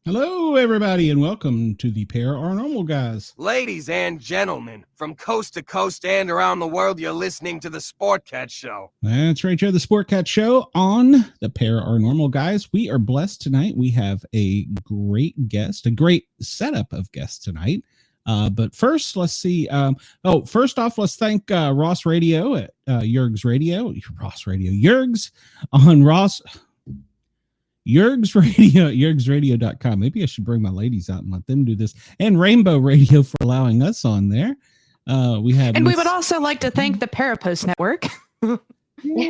Hello, everybody, and welcome to the Paranormal Guys. Ladies and gentlemen, from coast to coast and around the world, you're listening to the Sport Cat Show. That's right, Joe, the Sport Cat Show on the Paranormal Guys. We are blessed tonight. We have a great guest, a great setup of guests tonight. But first, let's see. First off, let's thank Ross Radio at Yerg's Radio. Yerg's on Ross. Yerg's Radio, yergsradio.com. Maybe I should bring my ladies out and let them do this. And Rainbow Radio for allowing us on there. We would also like to thank the Parapost Network. Yeah,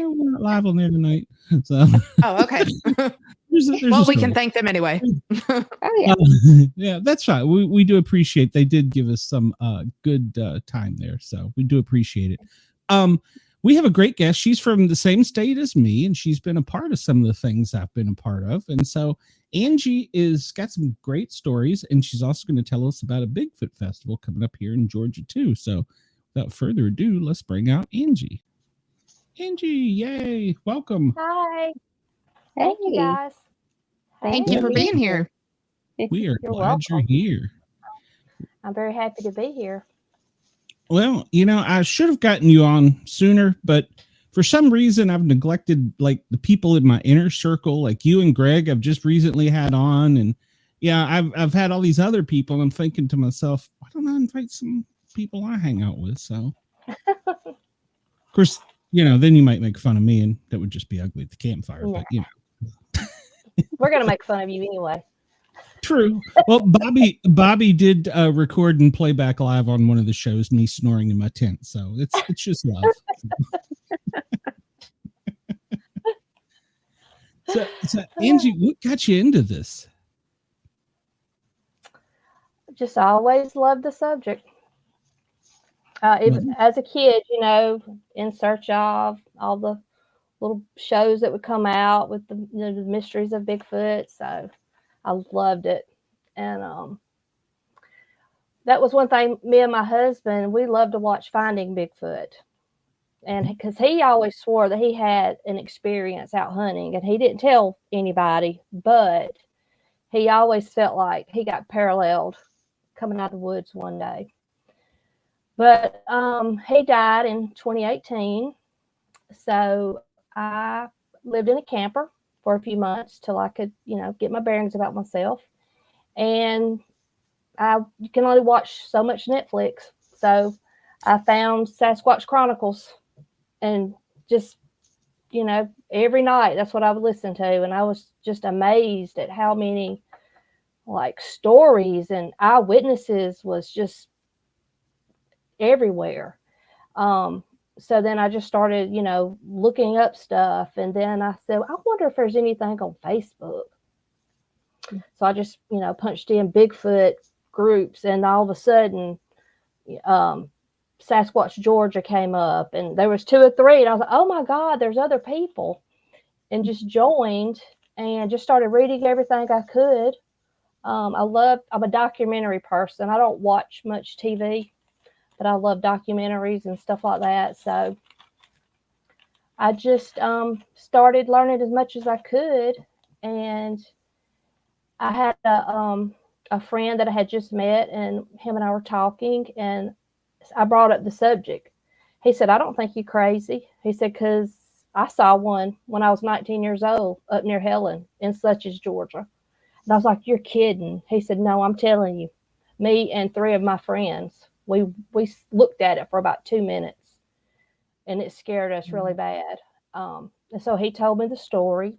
we're not live on there tonight. So. Oh, okay. We can thank them anyway. Yeah, that's right. We do appreciate. They did give us some good time there, so we do appreciate it. We have a great guest. She's from the same state as me, and she's been a part of some of the things I've been a part of. And so Angie is got some great stories, and she's also going to tell us about a Bigfoot festival coming up here in Georgia too. So without further ado, let's bring out Angie. Angie, yay. Welcome. Hi. Thank you, guys. Thank you for being here. We are glad you're here. I'm very happy to be here. Well, I should have gotten you on sooner, but for some reason I've neglected like the people in my inner circle, like you and Greg I've just recently had on. And yeah, I've had all these other people. I'm thinking to myself, why don't I invite some people I hang out with? So of course, then you might make fun of me and that would just be ugly at the campfire. Nah. But we're going to make fun of you anyway. True. Well, Bobby did record and play back live on one of the shows, me snoring in my tent. So it's just love. So Angie, what got you into this? Just always loved the subject. As a kid, in search of all the little shows that would come out with the mysteries of Bigfoot. So I loved it. And that was one thing, me and my husband, we loved to watch Finding Bigfoot. And because he always swore that he had an experience out hunting, and he didn't tell anybody, but he always felt like he got paralleled coming out of the woods one day. But he died in 2018. So I lived in a camper for a few months till I could, get my bearings about myself. And you can only watch so much Netflix. So I found Sasquatch Chronicles and just, every night that's what I would listen to. And I was just amazed at how many stories and eyewitnesses was just everywhere. So then I just started, looking up stuff. And then I said, I wonder if there's anything on Facebook. So I just, punched in Bigfoot groups, and all of a sudden, Sasquatch Georgia came up, and there was 2 or 3. And I was like, oh my God, there's other people. And just joined and just started reading everything I could. I'm a documentary person. I don't watch much TV. But I love documentaries and stuff like that. So I just started learning as much as I could. And I had a friend that I had just met, and him and I were talking, and I brought up the subject. He said, I don't think you're crazy. He said, because I saw one when I was 19 years old up near Helen in Suches, Georgia. And I was like, you're kidding. He said, no, I'm telling you. Me and 3 of my friends We looked at it for about 2 minutes, and it scared us really bad. And so he told me the story,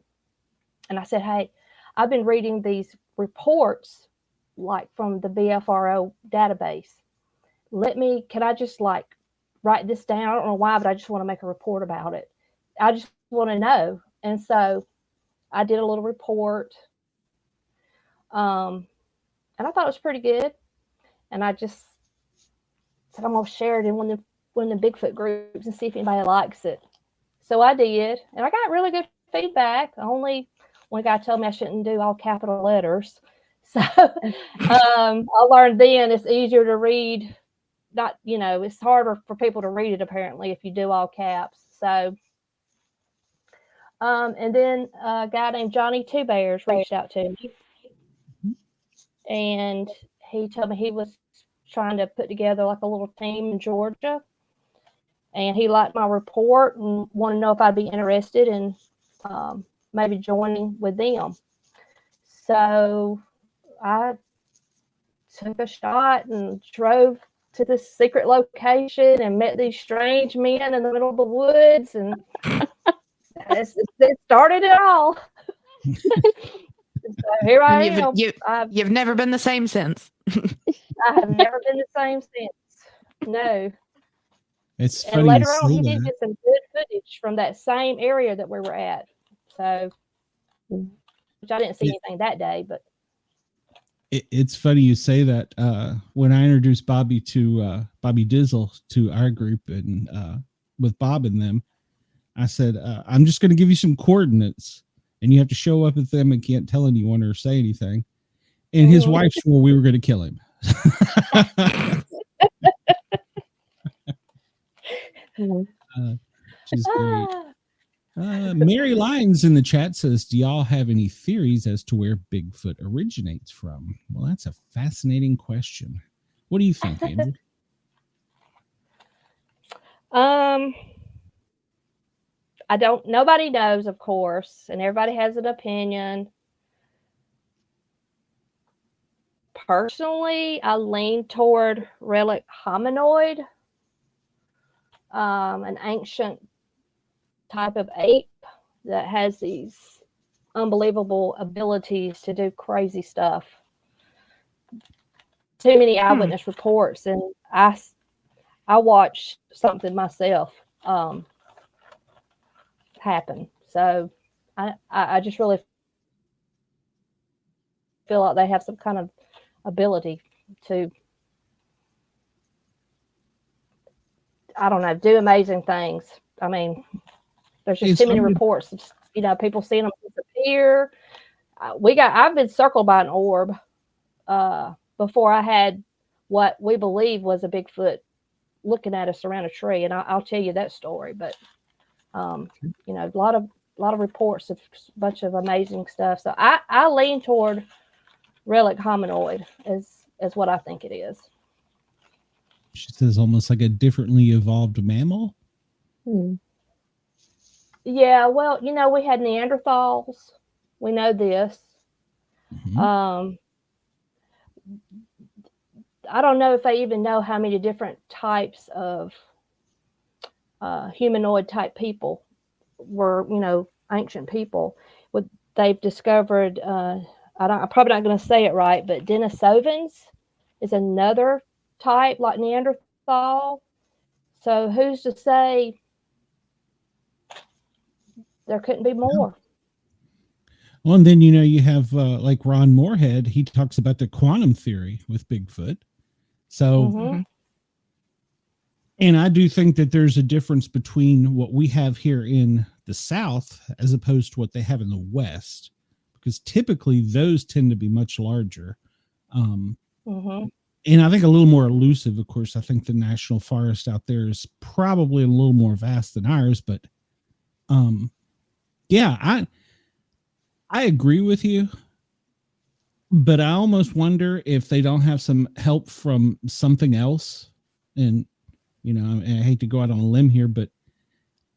and I said, "Hey, I've been reading these reports, like from the BFRO database. Can I just like write this down? I don't know why, but I just want to make a report about it. I just want to know." And so I did a little report. And I thought it was pretty good. And I just said, I'm going to share it in one of the Bigfoot groups and see if anybody likes it. So I did. And I got really good feedback. Only one guy told me I shouldn't do all capital letters. So I learned then it's easier to read. It's harder for people to read it apparently if you do all caps. So, and then a guy named Johnny Two Bears reached out to me, and he told me he was trying to put together like a little team in Georgia, and he liked my report and wanted to know if I'd be interested in maybe joining with them. So I took a shot and drove to this secret location and met these strange men in the middle of the woods, and it started it all. So here I am. You've never been the same since. I have never been the same since. No. It's funny. And later on, he did get some good footage from that same area that we were at. So, which I didn't see anything that day, but. It's funny you say that. When I introduced Bobby Dizzle to our group and with Bob and them, I said, I'm just going to give you some coordinates and you have to show up at them and can't tell anyone or say anything. And his wife swore we were going to kill him. She's great. Mary Lyons in the chat says, do y'all have any theories as to where Bigfoot originates from? Well, that's a fascinating question. What do you think, Angie? Nobody knows, of course, and everybody has an opinion. Personally, I lean toward relic hominoid, an ancient type of ape that has these unbelievable abilities to do crazy stuff. Too many eyewitness reports, and I watched something myself happen. So I just really feel like they have some kind of ability to, I don't know, do amazing things. I mean, there's just too many reports of, people seeing them disappear. I've been circled by an orb before I had what we believe was a Bigfoot looking at us around a tree, and I'll tell you that story. But a lot of reports of a bunch of amazing stuff. So I lean toward relic hominoid as what I think it is. She says almost like a differently evolved mammal. Yeah, well, we had Neanderthals. We know this. I don't know if they even know how many different types of humanoid type people were, ancient people. They've discovered, I'm probably not going to say it right, but Denisovans is another type like Neanderthal. So who's to say there couldn't be more? Well, and then, you have like Ron Moorhead, he talks about the quantum theory with Bigfoot. So, and I do think that there's a difference between what we have here in the South as opposed to what they have in the West, because typically those tend to be much larger. And I think a little more elusive. Of course, I think the national forest out there is probably a little more vast than ours, but yeah, I agree with you, but I almost wonder if they don't have some help from something else. And, I hate to go out on a limb here, but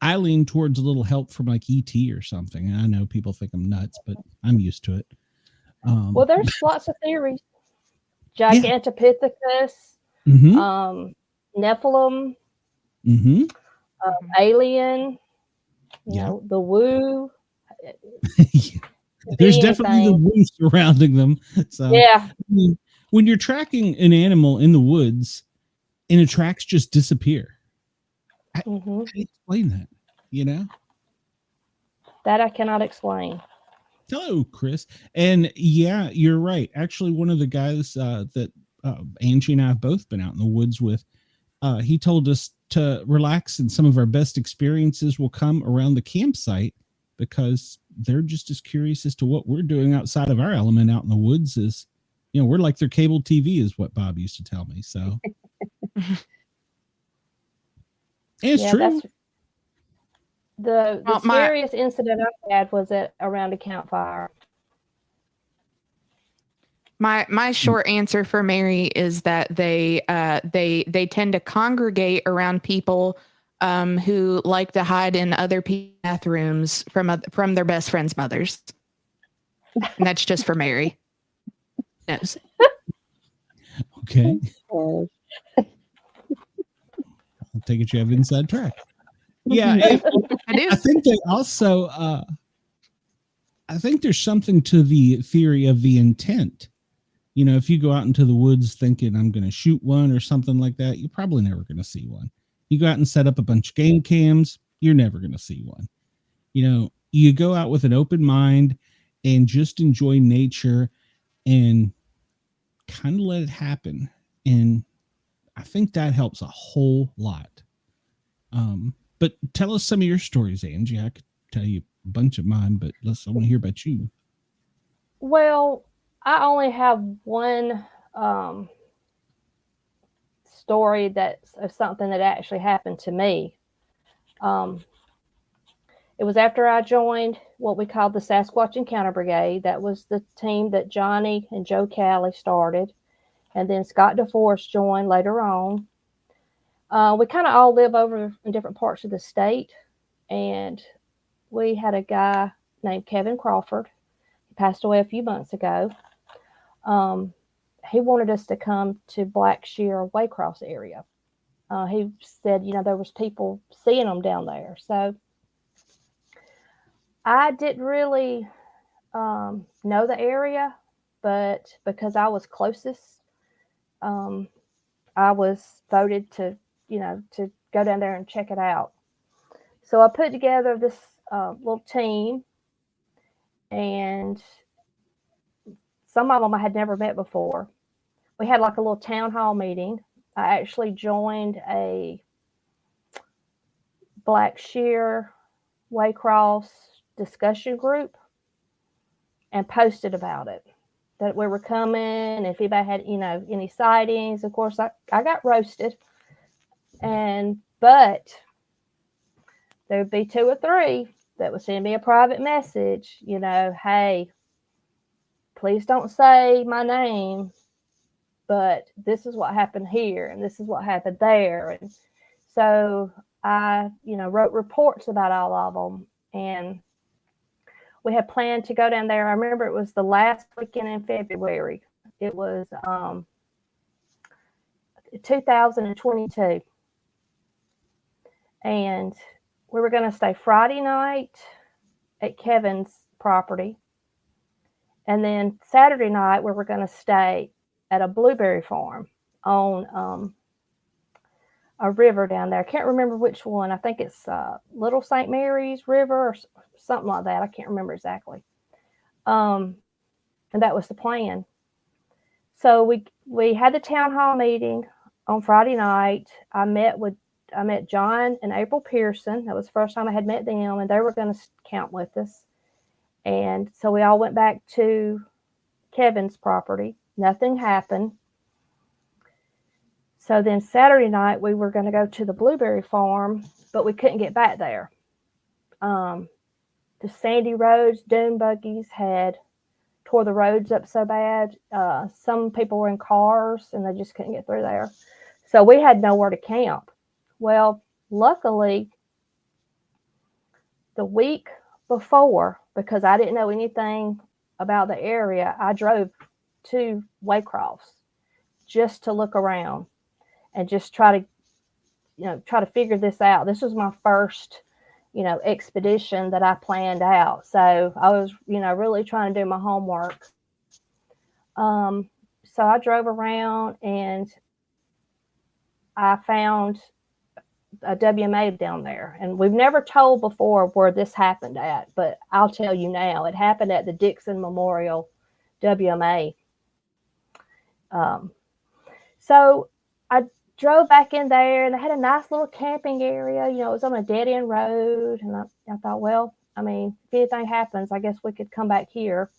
I lean towards a little help from like ET or something. And I know people think I'm nuts, but I'm used to it. Well, there's lots of theories. Gigantopithecus, Nephilim, Alien, the Woo. There's definitely the woo surrounding them. So yeah, I mean, when you're tracking an animal in the woods and the tracks just disappear, how do you explain that? That I cannot explain. Hello, Chris. And yeah, you're right. Actually, one of the guys that Angie and I have both been out in the woods with, he told us to relax, and some of our best experiences will come around the campsite because they're just as curious as to what we're doing outside of our element out in the woods. Is we're like their cable TV, is what Bob used to tell me. So it's true. The scariest incident I had was around a campfire. My short answer for Mary is that they tend to congregate around people who like to hide in other people's bathrooms from their best friends' mothers, and that's just for Mary. Yes. Okay. I'll take it you have inside track. Yeah, I do. I think they also. I think there's something to the theory of the intent. If you go out into the woods thinking I'm going to shoot one or something like that, you're probably never going to see one. You go out and set up a bunch of game cams, you're never going to see one. You go out with an open mind and just enjoy nature and kind of let it happen. And I think that helps a whole lot. But tell us some of your stories, Angie. I could tell you a bunch of mine, but I want to hear about you. Well, I only have one story that's of something that actually happened to me. It was after I joined what we called the Sasquatch Encounter Brigade. That was the team that Johnny and Joe Calley started. And then Scott DeForest joined later on. We kind of all live over in different parts of the state. And we had a guy named Kevin Crawford. He passed away a few months ago. He wanted us to come to Black Shear Waycross area. He said, there was people seeing them down there. So I didn't really know the area, but because I was closest, I was voted to go down there and check it out. So I put together this little team, and some of them I had never met before. We had like a little town hall meeting. I actually joined a Black Shear Waycross discussion group and posted about it, that we were coming. If anybody had, any sightings, of course, I got roasted. But there would be 2 or 3 that would send me a private message, hey, please don't say my name, but this is what happened here and this is what happened there. And so I, wrote reports about all of them, and we had planned to go down there. I remember it was the last weekend in February. It was 2022. And we were going to stay Friday night at Kevin's property. And then Saturday night, we were going to stay at a blueberry farm on a river down there. I can't remember which one. I think it's Little St. Mary's River or something like that. I can't remember exactly. And that was the plan. So we had the town hall meeting on Friday night. I met John and April Pearson. That was the first time I had met them, and they were going to camp with us. And so we all went back to Kevin's property. Nothing happened. So then Saturday night, we were going to go to the blueberry farm, but we couldn't get back there. The sandy roads, dune buggies had tore the roads up so bad. Some people were in cars, and they just couldn't get through there. So we had nowhere to camp. Well, luckily, the week before, because I didn't know anything about the area, I drove to Waycross just to look around. and just try to figure this out. This was my first, expedition that I planned out. So I was, really trying to do my homework. So I drove around and I found a WMA down there. And we've never told before where this happened at, but I'll tell you now. It happened at the Dixon Memorial WMA. So I drove back in there, and they had a nice little camping area. It was on a dead-end road. And I thought, well, I mean, if anything happens, I guess we could come back here.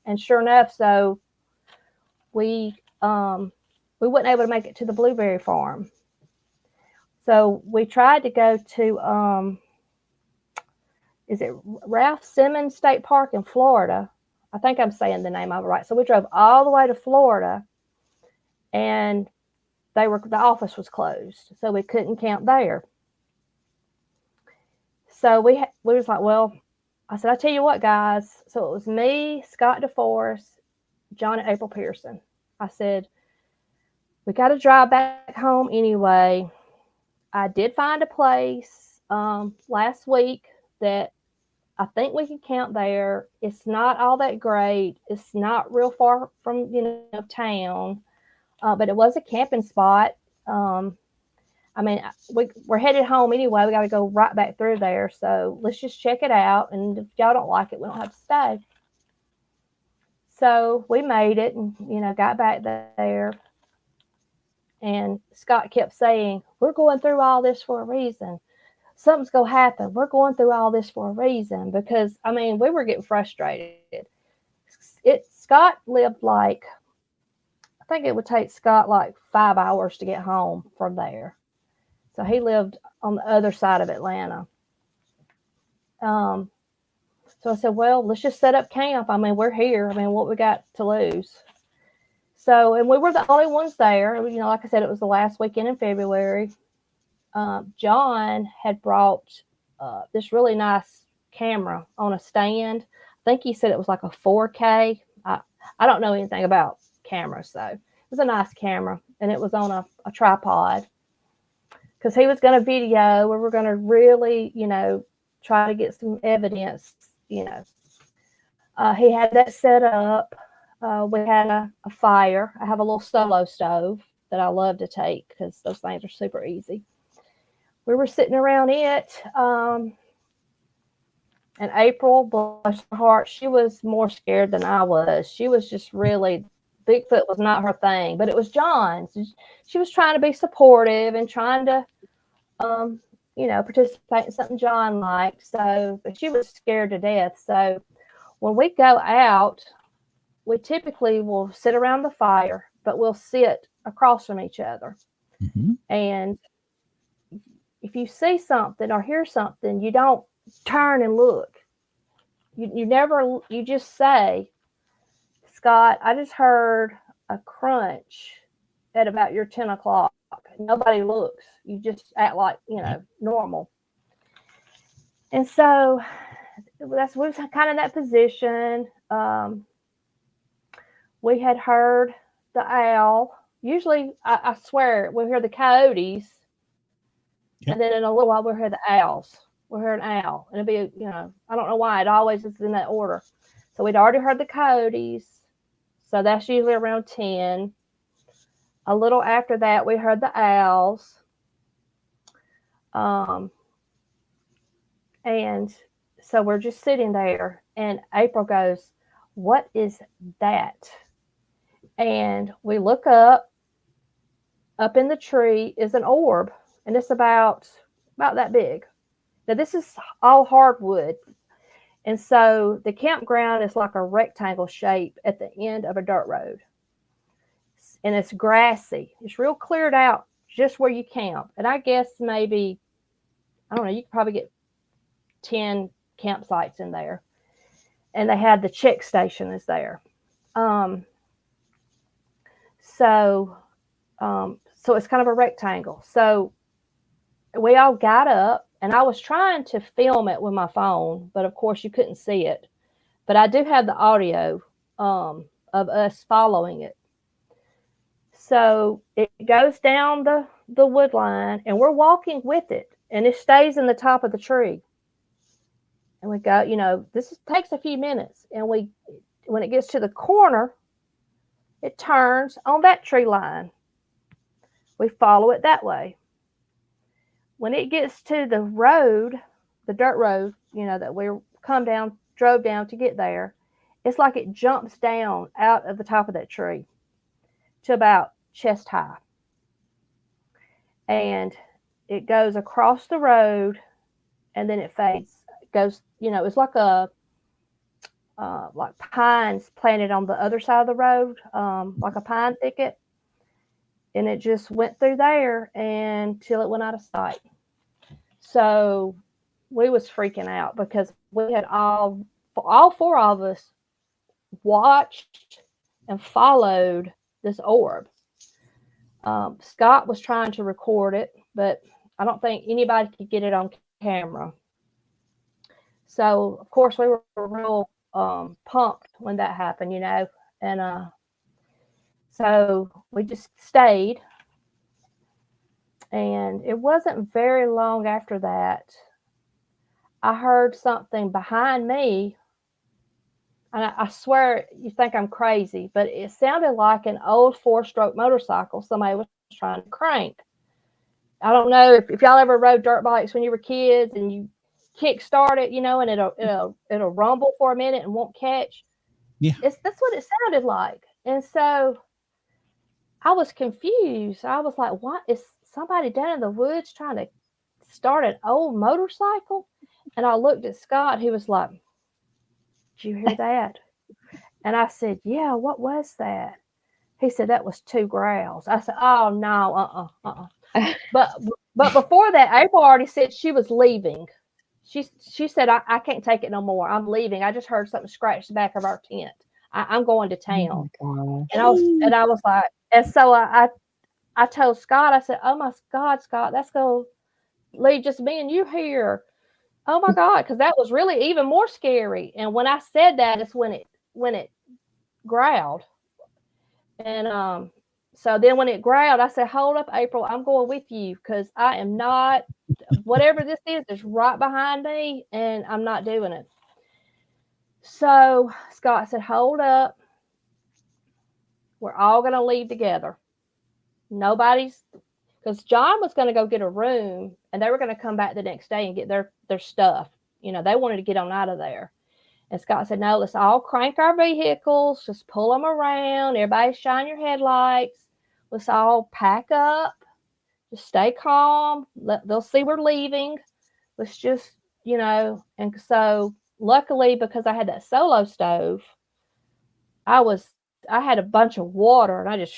And sure enough, so we weren't able to make it to the blueberry farm. So we tried to go to, is it Ralph Simmons State Park in Florida? I think I'm saying the name of it right. So we drove all the way to Florida, and the office was closed, so we couldn't camp there. So we was like, well, I said, I tell you what, guys. So it was me, Scott DeForest, John and April Pearson. I said, we got to drive back home anyway. I did find a place last week that I think we can camp there. It's not all that great. It's not real far from, town, but it was a camping spot. I mean, we're headed home anyway. We got to go right back through there. So let's just check it out. And if y'all don't like it, we don't have to stay. So we made it and, got back there. And Scott kept saying, we're going through all this for a reason. Something's going to happen. We're going through all this for a reason. Because, I mean, we were getting frustrated. Scott lived I think it would take Scott 5 hours to get home from there. So he lived on the other side of Atlanta. So I said, well, let's just set up camp. I mean, we're here. I mean, what we got to lose? So, and we were the only ones there. Like I said, it was the last weekend in February. John had brought this really nice camera on a stand. I think he said it was like a 4K. I don't know anything about cameras, so it was a nice camera, and it was on a tripod because he was going to video. We were going to really, try to get some evidence. He had that set up. We had a fire. I have a little solo stove that I love to take because those things are super easy. We were sitting around it. And April, bless her heart, she was more scared than I was. She was just really, Bigfoot was not her thing, but it was John's. She was trying to be supportive and trying to, participate in something John liked. So, but she was scared to death. So when we go out, we typically will sit around the fire, but we'll sit across from each other. Mm-hmm. And if you see something or hear something, you don't turn and look. You just say, Scott, I just heard a crunch at about your 10 o'clock. Nobody looks. You just act like, normal. And so we was kind of in that position. We had heard the owl. Usually, I swear, we'll hear the coyotes. Yep. And then in a little while, we'll hear the owls. We'll hear an owl. And it'll be, I don't know why. It always is in that order. So we'd already heard the coyotes. So that's usually around 10. A little after that, we heard the owls. And so we're just sitting there. And April goes, what is that? And we look up. Up in the tree is an orb. And it's about that big. Now, this is all hardwood. And so the campground is like a rectangle shape at the end of a dirt road. And it's grassy. It's real cleared out just where you camp. And I guess maybe, I don't know, you could probably get 10 campsites in there. And they had the check station is there. So it's kind of a rectangle. So we all got up, and I was trying to film it with my phone, but of course you couldn't see it. But I do have the audio of us following it. So it goes down the wood line and we're walking with it, and it stays in the top of the tree. And we go, takes a few minutes. And when it gets to the corner, it turns on that tree line. We follow it that way. When it gets to the road, the dirt road, that we drove down to get there, it's like it jumps down out of the top of that tree to about chest high. And it goes across the road, and then it fades. It goes, it's like like pines planted on the other side of the road, like a pine thicket. And it just went through there until it went out of sight. So we was freaking out because we had all four of us watched and followed this orb. Scott was trying to record it, but I don't think anybody could get it on camera. So, of course, we were real pumped when that happened, and so we just stayed. And it wasn't very long after that, I heard something behind me. And I swear you think I'm crazy, but it sounded like an old 4-stroke motorcycle somebody was trying to crank. I don't know if y'all ever rode dirt bikes when you were kids and you kick start it, and it'll rumble for a minute and won't catch. Yeah. That's what it sounded like. And so I was confused. I was like, what is somebody down in the woods trying to start an old motorcycle? And I looked at Scott, who was like, did you hear that? And I said, yeah, what was that? He said, that was 2 growls. I said, oh, no, But before that, April already said she was leaving. She said, I can't take it no more. I'm leaving. I just heard something scratch the back of our tent. I'm going to town. Oh, And I was like, and so I told Scott, I said, oh my God, Scott, that's going to leave just me and you here. Oh my God, because that was really even more scary. And when I said that, it's when it growled. And so then when it growled, I said, hold up, April, I'm going with you because I am not, whatever this is right behind me, and I'm not doing it. So Scott said, hold up. We're all going to leave together. Because John was going to go get a room, and they were going to come back the next day and get their stuff. They wanted to get on out of there. And Scott said, no, let's all crank our vehicles, just pull them around. Everybody shine your headlights. Let's all pack up. Just stay calm. They'll see we're leaving. Let's just, and so luckily, because I had that solo stove, I had a bunch of water, and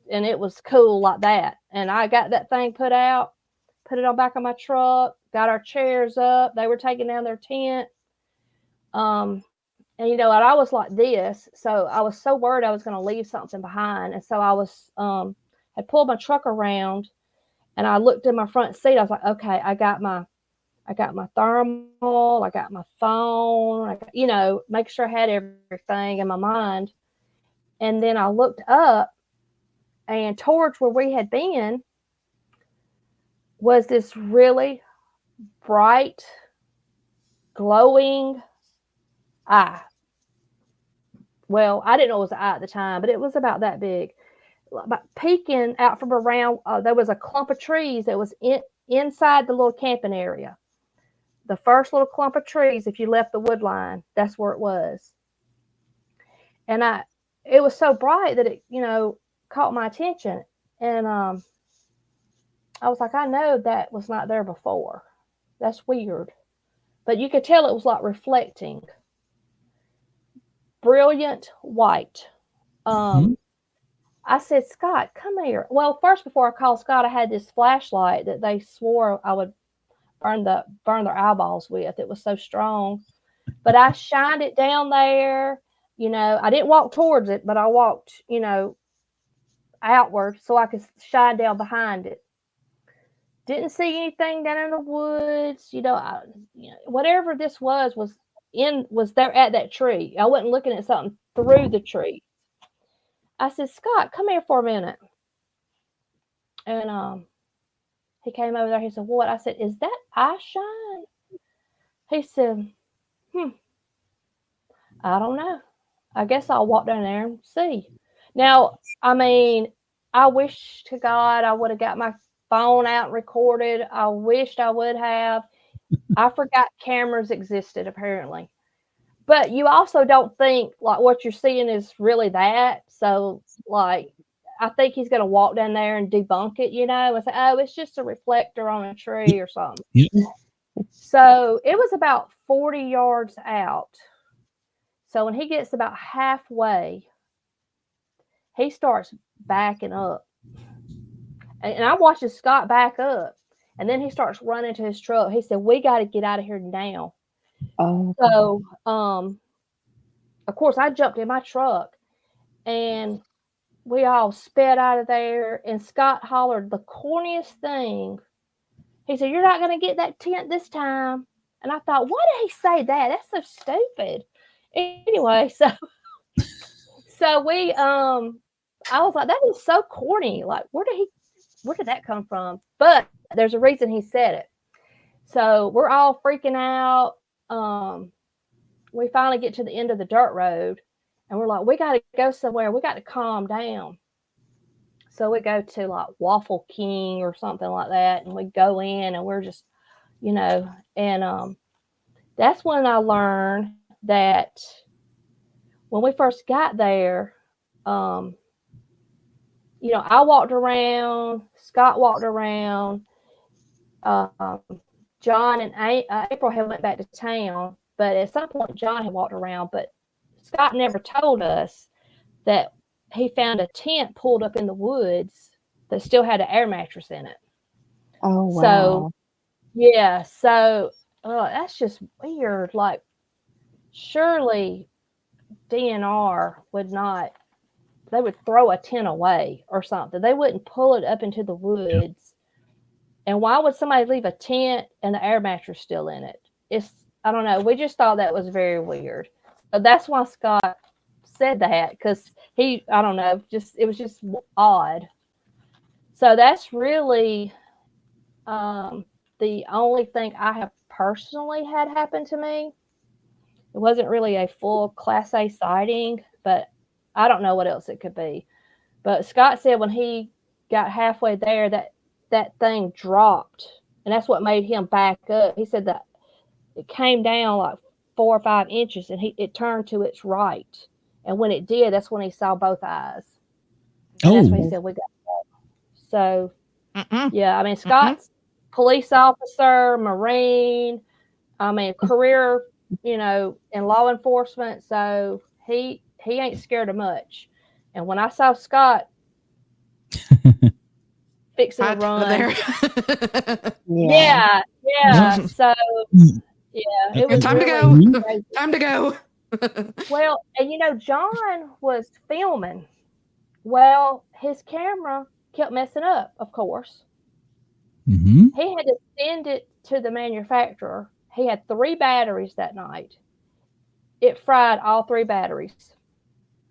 and it was cool like that. And I got that thing put out, put it on back of my truck, got our chairs up. They were taking down their tent. And and I was like this, so I was so worried I was going to leave something behind. And so I was, had pulled my truck around, and I looked in my front seat. I was like, okay, I got my thermal, I got my phone, make sure I had everything in my mind. And then I looked up, and towards where we had been was this really bright, glowing eye. Well, I didn't know it was an eye at the time, but it was about that big. About peeking out from around, there was a clump of trees that was inside the little camping area. The first little clump of trees, if you left the wood line, that's where it was. And it was so bright that it, caught my attention. And I was like, I know that was not there before. That's weird. But you could tell it was like reflecting. Brilliant white. I said, Scott, come here. Well, first, before I called Scott, I had this flashlight that they swore I would burn their eyeballs with. It was so strong. But I shined it down there. I didn't walk towards it, but I walked, outward so I could shine down behind it. Didn't see anything down in the woods. Whatever this was there at that tree. I wasn't looking at something through the tree. I said, Scott, come here for a minute. And he came over there. He said, "What?" I said, "Is that eye shine?" He said, "I don't know. I guess I'll walk down there and see." Now, I mean, I wish to God I would have got my phone out and recorded. I wished I would have. I forgot cameras existed, apparently. But you also don't think like what you're seeing is really that. So, like, I think he's going to walk down there and debunk it, and say, "Oh, it's just a reflector on a tree or something." Yep. So it was about 40 yards out. So when he gets about halfway, he starts backing up. And I'm watching Scott back up. And then he starts running to his truck. He said, "We got to get out of here now." Oh. So, of course, I jumped in my truck and we all sped out of there. And Scott hollered the corniest thing. He said, "You're not going to get that tent this time." And I thought, why did he say that? That's so stupid. Anyway, so we, I was like, that is so corny. Like, where did that come from? But there's a reason he said it. So we're all freaking out. We finally get to the end of the dirt road and we're like, we got to go somewhere. We got to calm down. So we go to like Waffle King or something like that. And we go in and we're just, and that's when I learned that when we first got there, I walked around, Scott walked around, John and April had went back to town, but at some point John had walked around, but Scott never told us that he found a tent pulled up in the woods that still had an air mattress in it. Oh, wow. So, yeah, that's just weird. Like, surely DNR they would throw a tent away or something. They wouldn't pull it up into the woods. And why would somebody leave a tent and the air mattress still in it? I don't know. We just thought that was very weird. So that's why Scott said that, because I don't know, it was just odd. So that's really the only thing I have personally had happen to me. It wasn't really a full Class A sighting, but I don't know what else it could be. But Scott said when he got halfway there that thing dropped, and that's what made him back up. He said that it came down like 4 or 5 inches, and it turned to its right. And when it did, that's when he saw both eyes. And that's when he said we got that. So, yeah, I mean, Scott's police officer, Marine, career, in law enforcement. So he ain't scared of much. And when I saw Scott fixing to run there. yeah. So yeah, it was time really to go. Time to go. Well, and John was filming. Well, his camera kept messing up, of course. Mm-hmm. He had to send it to the manufacturer. He had 3 batteries that night. It fried all 3 batteries.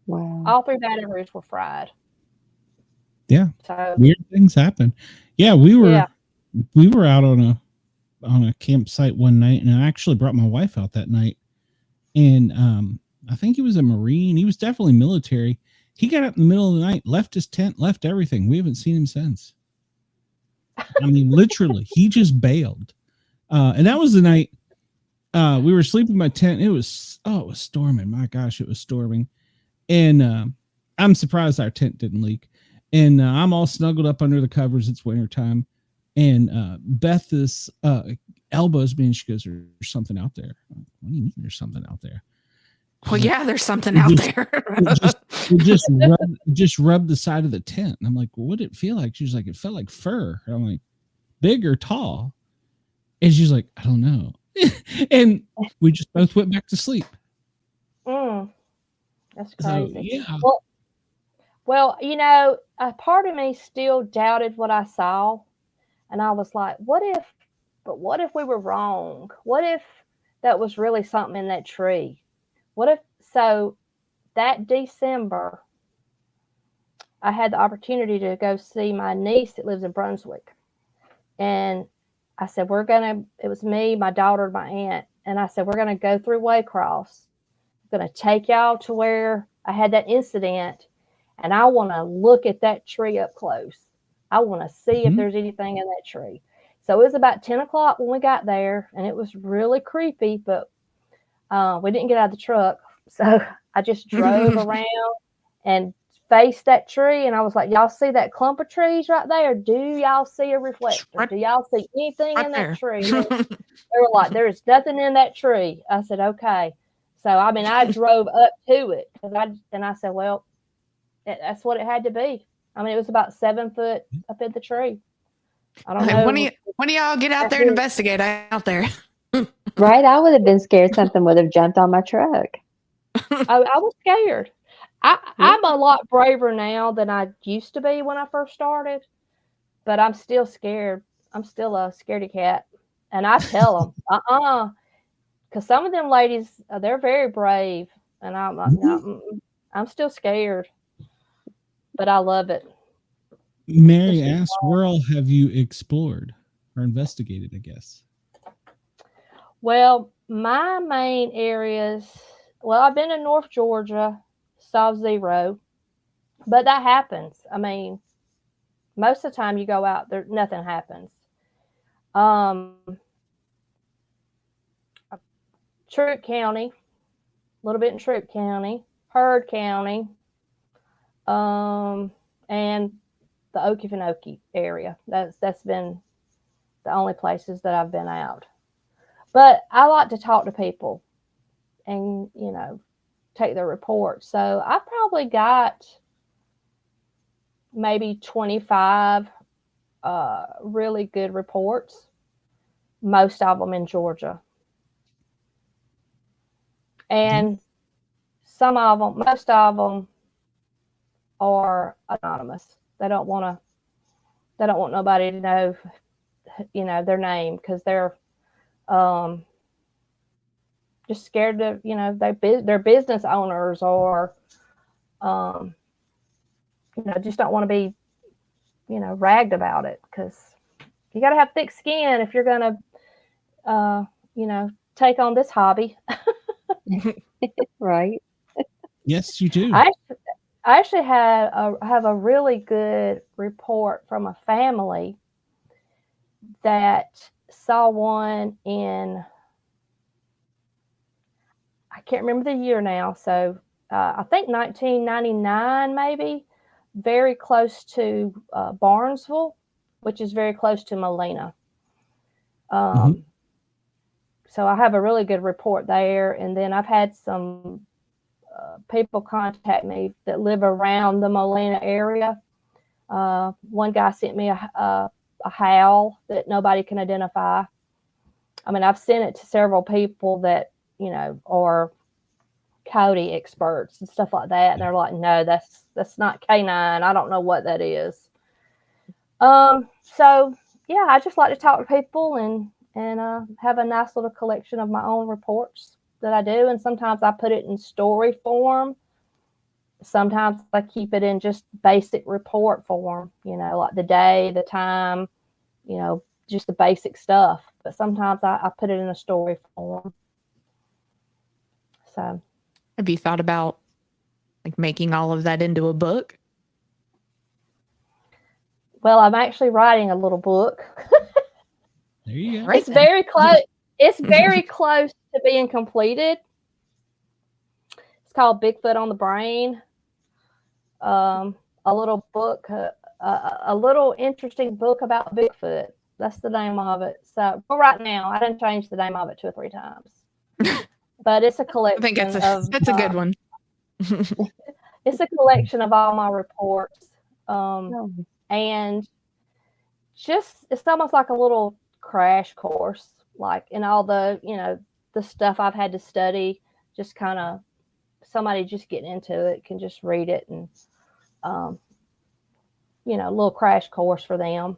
Wow. All 3 batteries were fried. Yeah. So weird things happen. Yeah, we were out on a campsite one night, and I actually brought my wife out that night. And I think he was a Marine. He was definitely military. He got up in the middle of the night, left his tent, left everything. We haven't seen him since. I mean, literally, he just bailed. And that was the night we were sleeping in my tent. It was storming. My gosh, it was storming. And I'm surprised our tent didn't leak. And I'm all snuggled up under the covers. It's wintertime. And Beth is elbows me and she goes, "There's something out there." Like, what do you mean there's something out there? Well, yeah, there's something out there. just rubbed the side of the tent. And I'm like, "Well, what did it feel like?" She's like, "It felt like fur." I'm like, "Big or tall?" And she's like, "I don't know." And we just both went back to sleep. That's crazy. So, yeah. Well, a part of me still doubted what I saw. And I was like, what if we were wrong? What if that was really something in that tree? So that December, I had the opportunity to go see my niece that lives in Brunswick. And I said, it was me, my daughter, my aunt. And I said, we're going to go through Waycross. I'm going to take y'all to where I had that incident. And I want to look at that tree up close. I want to see if there's anything in that tree. So it was about 10 o'clock when we got there, and it was really creepy, but we didn't get out of the truck. So I just drove around and faced that tree, and I was like, y'all see that clump of trees right there? Do y'all see a reflector? Do y'all see anything in that tree? They were like, there's nothing in that tree. I said, okay. So, I mean, I drove up to it, and I said, well, that's what it had to be. I mean, it was about 7 foot up in the tree. I don't know. When do y'all get out there and investigate out there? Right? I would have been scared something would have jumped on my truck. I was scared. I'm a lot braver now than I used to be when I first started, but I'm still scared. I'm still a scaredy cat. And I tell them, because some of them ladies, they're very brave. And I'm like, no, I'm still scared. But I love it. Mary asks, where all have you explored or investigated, I guess? Well, my main areas, I've been in North Georgia, saw zero, but that happens. I mean, most of the time you go out there, nothing happens. Troup County, a little bit in Troup County, Heard County, and the Okefenokee area. That's been the only places that I've been out. But I like to talk to people and, take their reports. So I probably got maybe 25 really good reports, most of them in Georgia. And most of them are anonymous. They don't want nobody to know, their name, because they're just scared to, they're business owners, or, just don't want to be, ragged about it, because you got to have thick skin if you're going to, take on this hobby. Right. Yes, you do. I actually have a really good report from a family that saw one in, I can't remember the year now. So I think 1999, maybe, very close to Barnesville, which is very close to Molena. So I have a really good report there. And then I've had some people contact me that live around the Molena area. One guy sent me a howl that nobody can identify. I mean, I've sent it to several people that, are coyote experts and stuff like that. And they're like, no, that's not canine. I don't know what that is. So yeah, I just like to talk to people and have a nice little collection of my own reports that I do. And sometimes I put it in story form. Sometimes I keep it in just basic report form, like the day, the time, just the basic stuff. But sometimes I put it in a story form. So, have you thought about making all of that into a book? Well, I'm actually writing a little book. There you go. Right, it's very close. It's very close to being completed. It's called Bigfoot on the Brain. A little book, a little interesting book about Bigfoot. That's the name of it. So, right now, I didn't change the name of it 2 or 3 times. But it's a collection. I think it's a good one. It's a collection of all my reports. And just, it's almost like a little crash course, like in all the, the stuff I've had to study, just kind of somebody just getting into it can just read it and, a little crash course for them.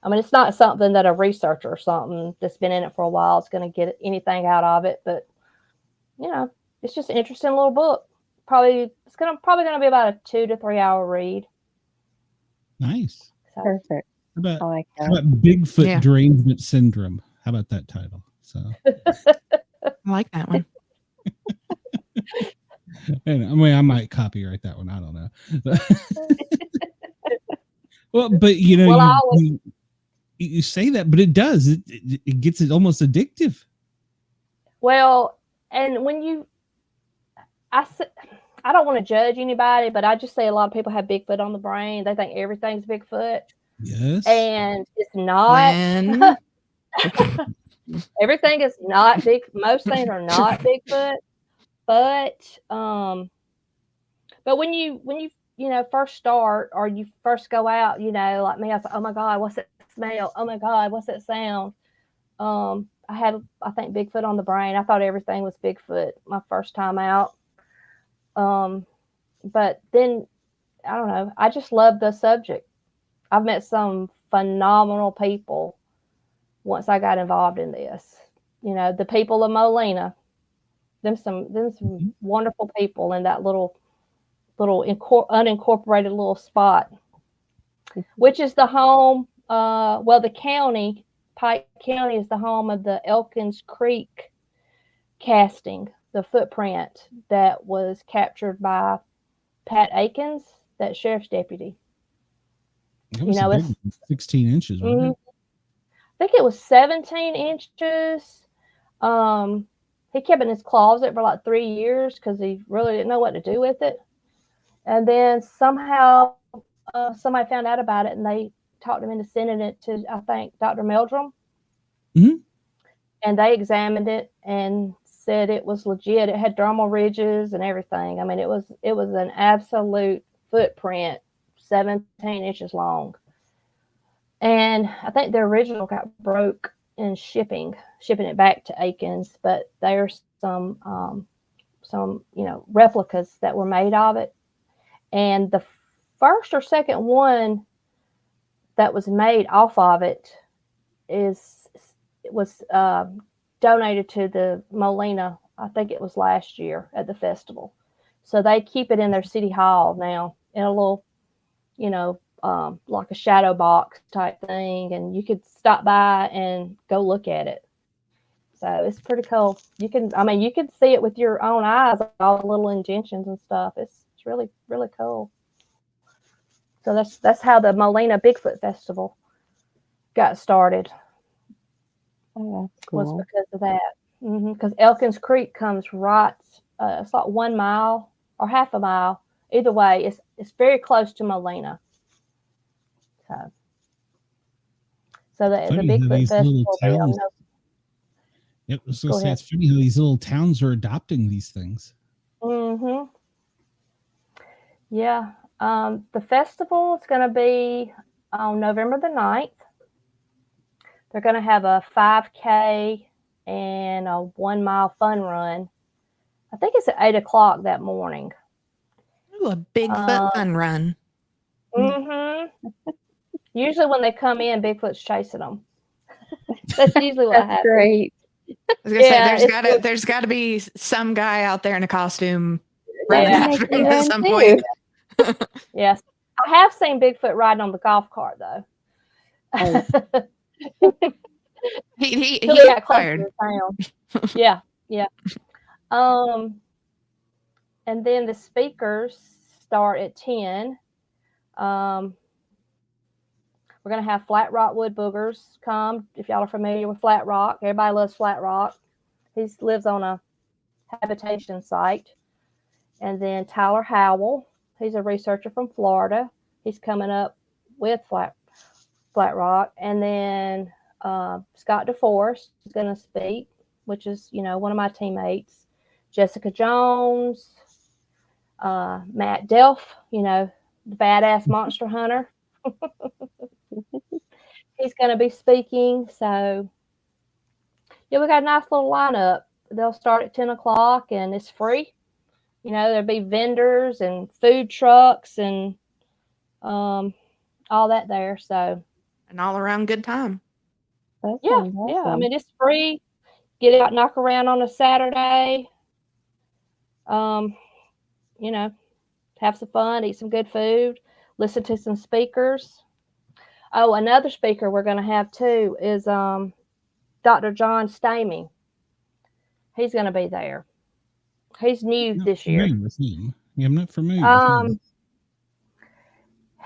I mean, it's not something that a researcher or something that's been in it for a while is going to get anything out of it, but, it's just an interesting little book. Probably going to be about a 2 to 3 hour read. Nice. So, Perfect. How about, I like how that. about Bigfoot Yeah. derangement syndrome? How about that title? So, I like that one. and, I mean, I might copyright that one. I don't know. Well, but you know, well, I always, you say that, but it does. It gets it almost addictive. well, and when you, I don't want to judge anybody, but I just say a lot of people have Bigfoot on the brain. They think everything's Bigfoot, Yes. and it's not. When Everything is not big. Most things are not Bigfoot, but when you first start or you first go out, like me, I was like, oh my God, what's that smell? Oh my God, what's that sound? I think Bigfoot on the brain. I thought everything was Bigfoot my first time out. But then I don't know. I just love the subject. I've met some phenomenal people once I got involved in this. The people of Molena, them some wonderful people in that little unincorporated little spot, which is the home. The county, Pike County, is the home of the Elkins Creek casting, the footprint that was captured by Pat Akins, that sheriff's deputy. That was a big one, 16 inches, wasn't it? I think it was 17 inches. He kept it in his closet for like 3 years because he really didn't know what to do with it. And then somehow somebody found out about it, and they talked him into sending it to, I think, Dr. Meldrum. Mm-hmm. And they examined it and said it was legit. It had dermal ridges and everything. I mean, it was an absolute footprint, 17 inches long. And I think the original got broke in shipping it back to Akins, but there's some replicas that were made of it. And the first or second one that was made off of it was donated to the Molena. I think it was last year at the festival. So they keep it in their city hall now in a little, like a shadow box type thing, and you could stop by and go look at it. So it's pretty cool. You can see it with your own eyes, all the little indentions and stuff. It's really, really cool. So that's how the Molena Bigfoot Festival got started. Oh, that's Was cool. because of that. Because Elkins Creek comes right. It's like 1 mile or half a mile. Either way, it's very close to Molena. So the Bigfoot Festival. Yep, I was going to say, it's funny how these little towns are adopting these things. Mm-hmm. Yeah. The festival is going to be on November the 9th. They're going to have a 5K and a 1 mile fun run. I think it's at 8 o'clock that morning. Ooh, a Bigfoot fun run. Mm-hmm. Usually when they come in, Bigfoot's chasing them. That's usually what happens. Great. I was gonna say there's gotta be some guy out there in a costume running after him at some point. Yes. I have seen Bigfoot riding on the golf cart though. Oh. he got close to the town. Yeah. And then the speakers start at 10. We're going to have Flat Rock Wood Boogers come. If y'all are familiar with Flat Rock, everybody loves Flat Rock. He lives on a habitation site. And then Tyler Howell, he's a researcher from Florida. He's coming up with Flat Rock. And then Scott DeForest is going to speak, which is, one of my teammates. Jessica Jones, Matt Delf, the badass monster hunter. He's going to be speaking. So, we got a nice little lineup. They'll start at 10 o'clock and it's free. There'll be vendors and food trucks and all that there. So, an all around good time. Yeah. I mean, it's free. Get out, knock around on a Saturday. Have some fun, eat some good food. listen to some speakers. Oh, another speaker we're going to have too is Dr. John Stamey. He's going to be there. He's new Not this year. familiar with him. Yeah, I'm not familiar with him.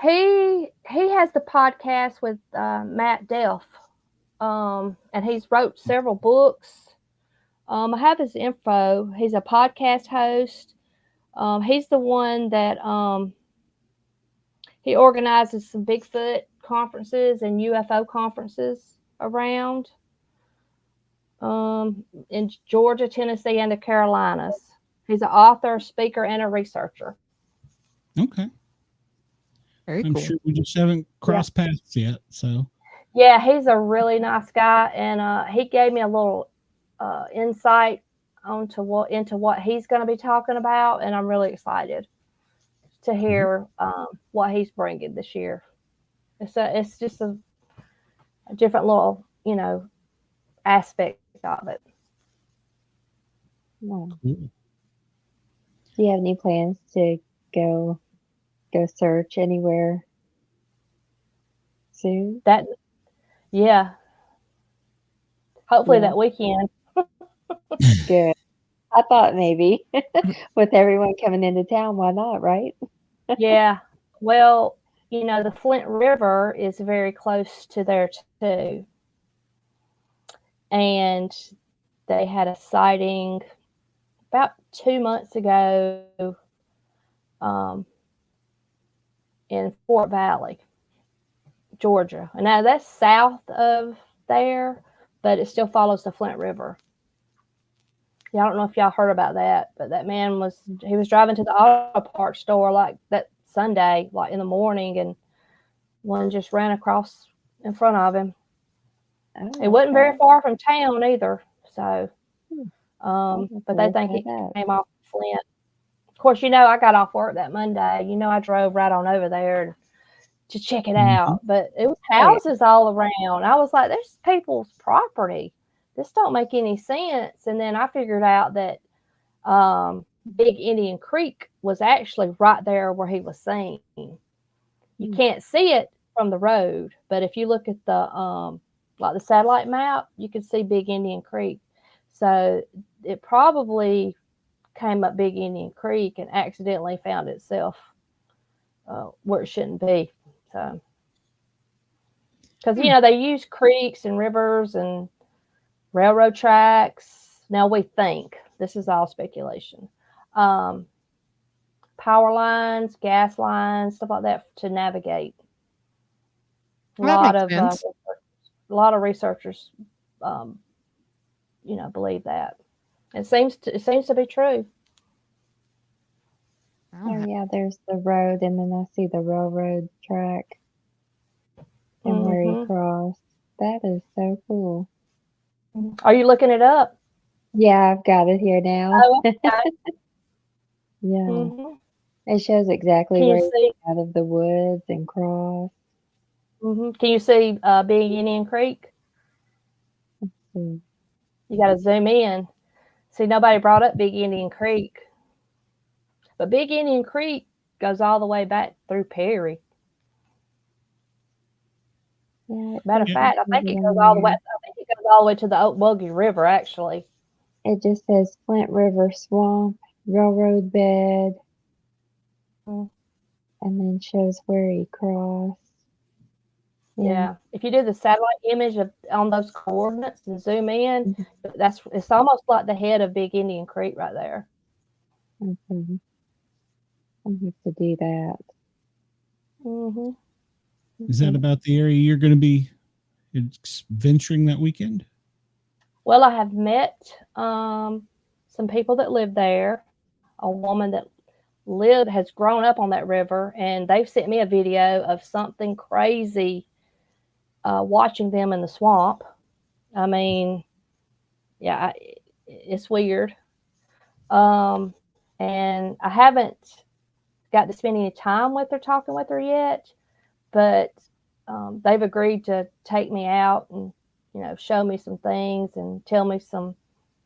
He has the podcast with Matt Delf, and he's wrote several books. I have his info. He's a podcast host. He's the one that he organizes some Bigfoot conferences and UFO conferences around in Georgia, Tennessee, and the Carolinas. He's an author, speaker, and a researcher. Okay. Very I'm cool. sure we just haven't crossed paths yet. So Yeah, he's a really nice guy, and he gave me a little insight into what he's going to be talking about, and I'm really excited to hear what he's bringing this year. It's just a different little aspect of it. Yeah. cool. Do you have any plans to go search anywhere soon? Yeah. Hopefully Yeah. that weekend. Good. I thought maybe with everyone coming into town, why not, right? Yeah. Well, the Flint River is very close to there too. And they had a sighting about 2 months ago in Fort Valley, Georgia. And now that's south of there, but it still follows the Flint River. Yeah, I don't know if y'all heard about that, but that man was driving to the auto parts store like that Sunday, like in the morning, and one just ran across in front of him. Oh, It wasn't okay. very far from town either. So, I'll but they look think that it up. came off Flint. Of course, I got off work that Monday. I drove right on over there to check it out, but it was houses all around. I was like, "There's people's property. This don't make any sense." And then I figured out that Big Indian Creek was actually right there where he was seen. You can't see it from the road, but if you look at the like the satellite map, you can see Big Indian Creek. So it probably came up Big Indian Creek and accidentally found itself where it shouldn't be. So, because they use creeks and rivers and railroad tracks. Now we think this is all speculation. Power lines, gas lines, stuff like that to navigate. A lot of researchers, believe that. It seems to be true. Oh yeah, there's the road, and then I see the railroad track and where he crossed. That is so cool. Are you looking it up? Yeah, I've got it here now. Oh, okay. Yeah, it shows exactly Can where you he see? got out of the woods and crossed. Can you see Big Indian Creek? You You got to zoom in. See, nobody brought up Big Indian Creek, but Big Indian Creek goes all the way back through Perry. Yeah, Matter of fact, I think it goes there. all the way. I think it goes all the way to the Okefenokee River, actually. It just says Flint River Swamp, railroad bed, and then shows where he crossed. Yeah. If you do the satellite image on those coordinates and zoom in, it's almost like the head of Big Indian Creek right there. Okay. I'll have to do that. Is that about the area you're going to be venturing that weekend? Well, I have met some people that live there. A woman that has grown up on that river, and they've sent me a video of something crazy watching them in the swamp. I mean, yeah, it's weird. And I haven't got to spend any time with her, talking with her yet, but they've agreed to take me out and, show me some things and tell me some,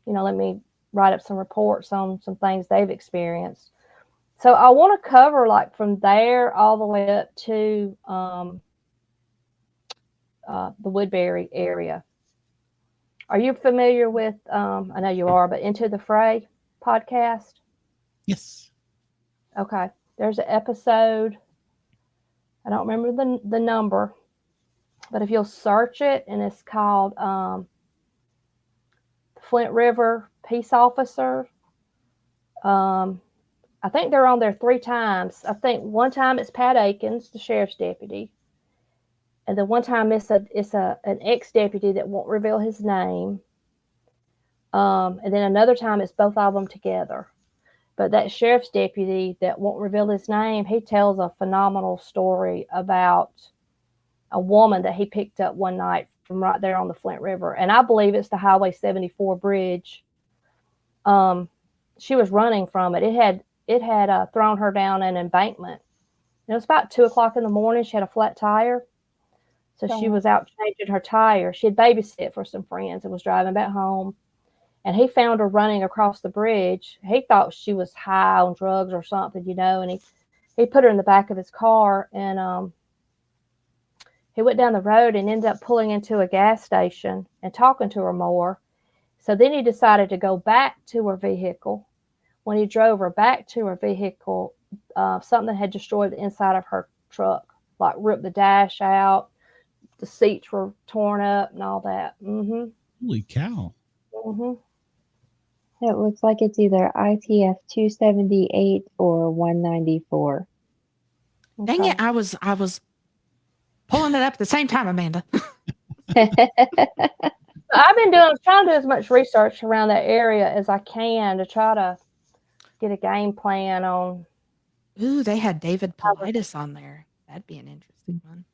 let me write up some reports on some things they've experienced. So I want to cover like from there all the way up to the Woodbury area. Are you familiar with, I know you are, but Into the Fray podcast? Yes. Okay. There's an episode, I don't remember the number, but if you'll search it, and it's called Flint River Peace Officer. I think they're on there 3 times. I think one time it's Pat Akins, the sheriff's deputy. And then one time it's an ex-deputy that won't reveal his name. And then another time it's both of them together. But that sheriff's deputy that won't reveal his name, he tells a phenomenal story about a woman that he picked up one night from right there on the Flint River. And I believe it's the Highway 74 bridge. She was running from it. It had thrown her down an embankment. It was about 2:00 in the morning. She had a flat tire. So she was out changing her tire. She had babysat for some friends and was driving back home. And he found her running across the bridge. He thought she was high on drugs or something, and he put her in the back of his car, and he went down the road and ended up pulling into a gas station and talking to her more. So then he decided to go back to her vehicle. When he drove her back to her vehicle, something had destroyed the inside of her truck, like ripped the dash out. The seats were torn up and all that. Mm-hmm. Holy cow. Mm-hmm. It looks like it's either ITF 278 or 194. Dang Okay. it! I was pulling it up at the same time, Amanda. I've been trying to do as much research around that area as I can to try to get a game plan on. Ooh, they had David Paulides on there. That'd be an interesting one.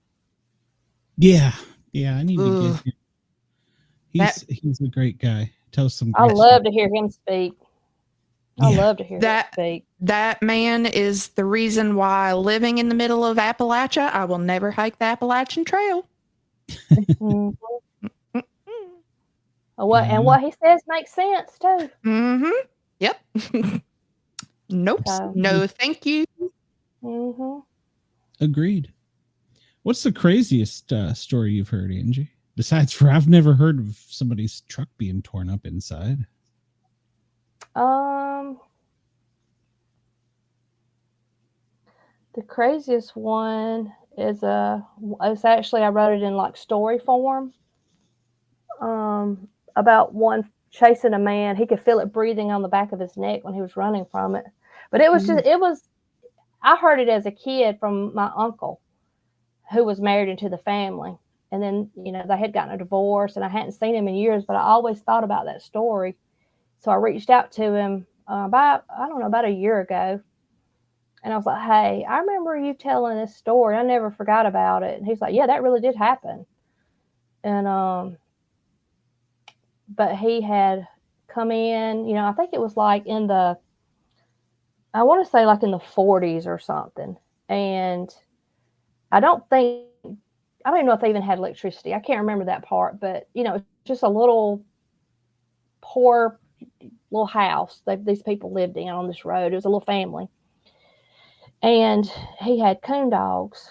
Yeah. I need Ooh. to get him. He's a great guy. Tells some I great love stories. to hear him speak. I love to hear him speak. That man is the reason why, living in the middle of Appalachia, I will never hike the Appalachian Trail. Mm-hmm. And what he says makes sense too. Mm-hmm. Yep. Nope. So. No, thank you. Mm-hmm. Agreed. What's the craziest story you've heard, Angie? Besides, I've never heard of somebody's truck being torn up inside. The craziest one is it's actually, I wrote it in like story form. About one chasing a man. He could feel it breathing on the back of his neck when he was running from it. But it was I heard it as a kid from my uncle who was married into the family. And then, they had gotten a divorce and I hadn't seen him in years, but I always thought about that story. So I reached out to him about a year ago. And I was like, hey, I remember you telling this story. I never forgot about it. And he's like, yeah, that really did happen. And, but he had come in, I think it was like I want to say like in the 40s or something. And I don't even know if they even had electricity. I can't remember that part, but just a little poor little house that these people lived in on this road. It was a little family. And he had coon dogs.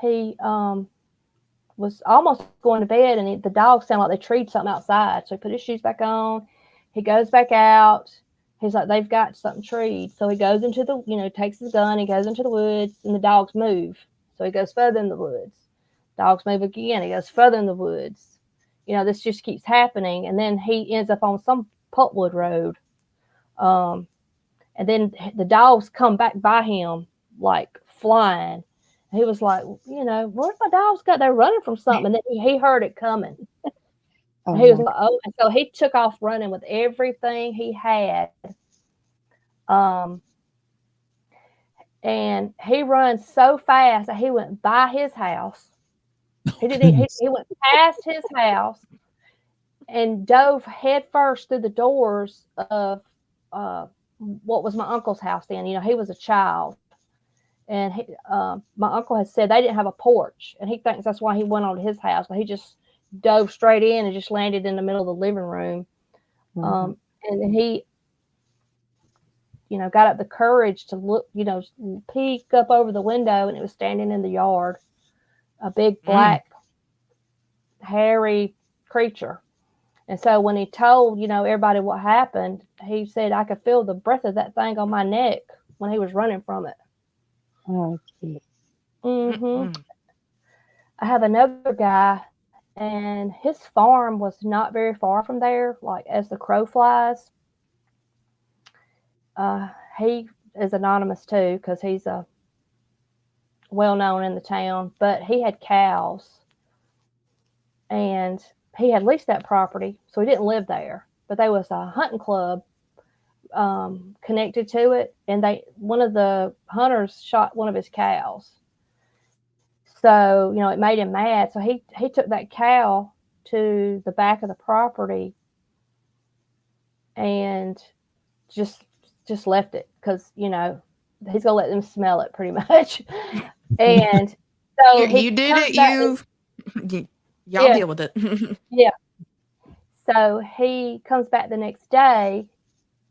He was almost going to bed, and the dogs sounded like they treed something outside. So he put his shoes back on. He goes back out. He's like, they've got something treed. So he goes into takes his gun. He goes into the woods, and the dogs move. So he goes further in the woods. Dogs move again. He goes further in the woods. This just keeps happening. And then he ends up on some pulpwood road. And then the dogs come back by him like flying. He was like, where's my dogs go? They're running from something. And then he heard it coming. He was like, oh, and so he took off running with everything he had. And he runs so fast that he went by his house. He went past his house and dove head first through the doors of what was my uncle's house then. He was a child. And my uncle had said they didn't have a porch. And he thinks that's why he went on to his house. But he just dove straight in and just landed in the middle of the living room. Mm-hmm. And he got up the courage to look, peek up over the window, and it was standing in the yard, a big black, hairy creature. And so when he told, everybody what happened, he said, I could feel the breath of that thing on my neck when he was running from it. Oh, geez. I have another guy, and his farm was not very far from there, like as the crow flies. He is anonymous too, because he's well known in the town, but he had cows, and he had leased that property, so he didn't live there, but there was a hunting club connected to it, and one of the hunters shot one of his cows. So, it made him mad. So he took that cow to the back of the property and just left it, because, he's going to let them smell it pretty much. And so you did it. Y'all deal with it. Yeah. So he comes back the next day,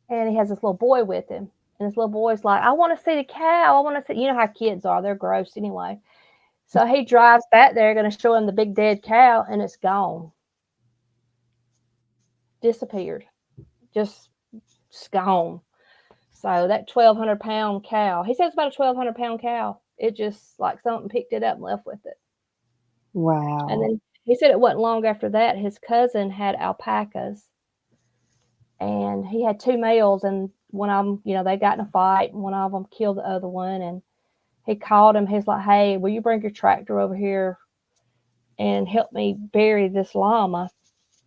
and he has this little boy with him. And this little boy's like, I want to see the cow. I want to see, how kids are. They're gross anyway. So he drives back there, going to show him the big dead cow, and it's gone. Disappeared. Just gone. So that 1,200-pound cow, he says about a 1,200-pound cow. It just like something picked it up and left with it. Wow. And then he said it wasn't long after that, his cousin had alpacas. And he had 2 males, and one of them, they got in a fight, and one of them killed the other one. And he called him. He's like, hey, will you bring your tractor over here and help me bury this llama?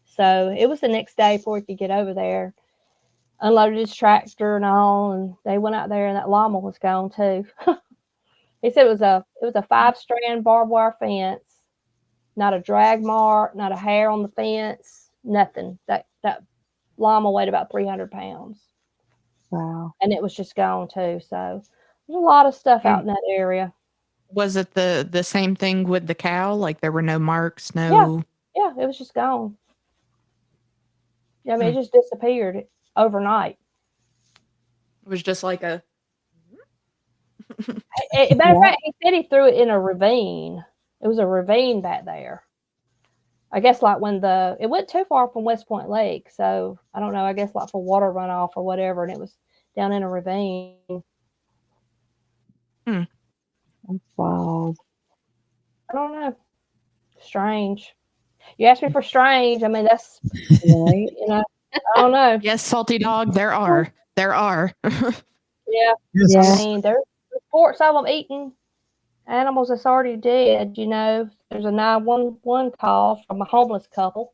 So it was the next day before he could get over there, unloaded his tractor and all, and they went out there, and that llama was gone too. He said it was a 5-strand barbed wire fence, not a drag mark, not a hair on the fence, nothing. That llama weighed about 300 pounds. Wow. And it was just gone too. So there's a lot of stuff out in that area. Was it the same thing with the cow? Like there were no marks, no. Yeah, it was just gone. I mean, it just disappeared overnight. It was just like a. Matter of fact, he said he threw it in a ravine. It was a ravine back there. I guess like when it went too far from West Point Lake, so I don't know. I guess like for water runoff or whatever, and it was down in a ravine. That's wild. I don't know. Strange. You asked me for strange. I mean, that's right. I don't know. Yes, salty dog. There are. Yeah. Yeah. I mean, there's reports of them eating animals that's already dead. There's a 911 call from a homeless couple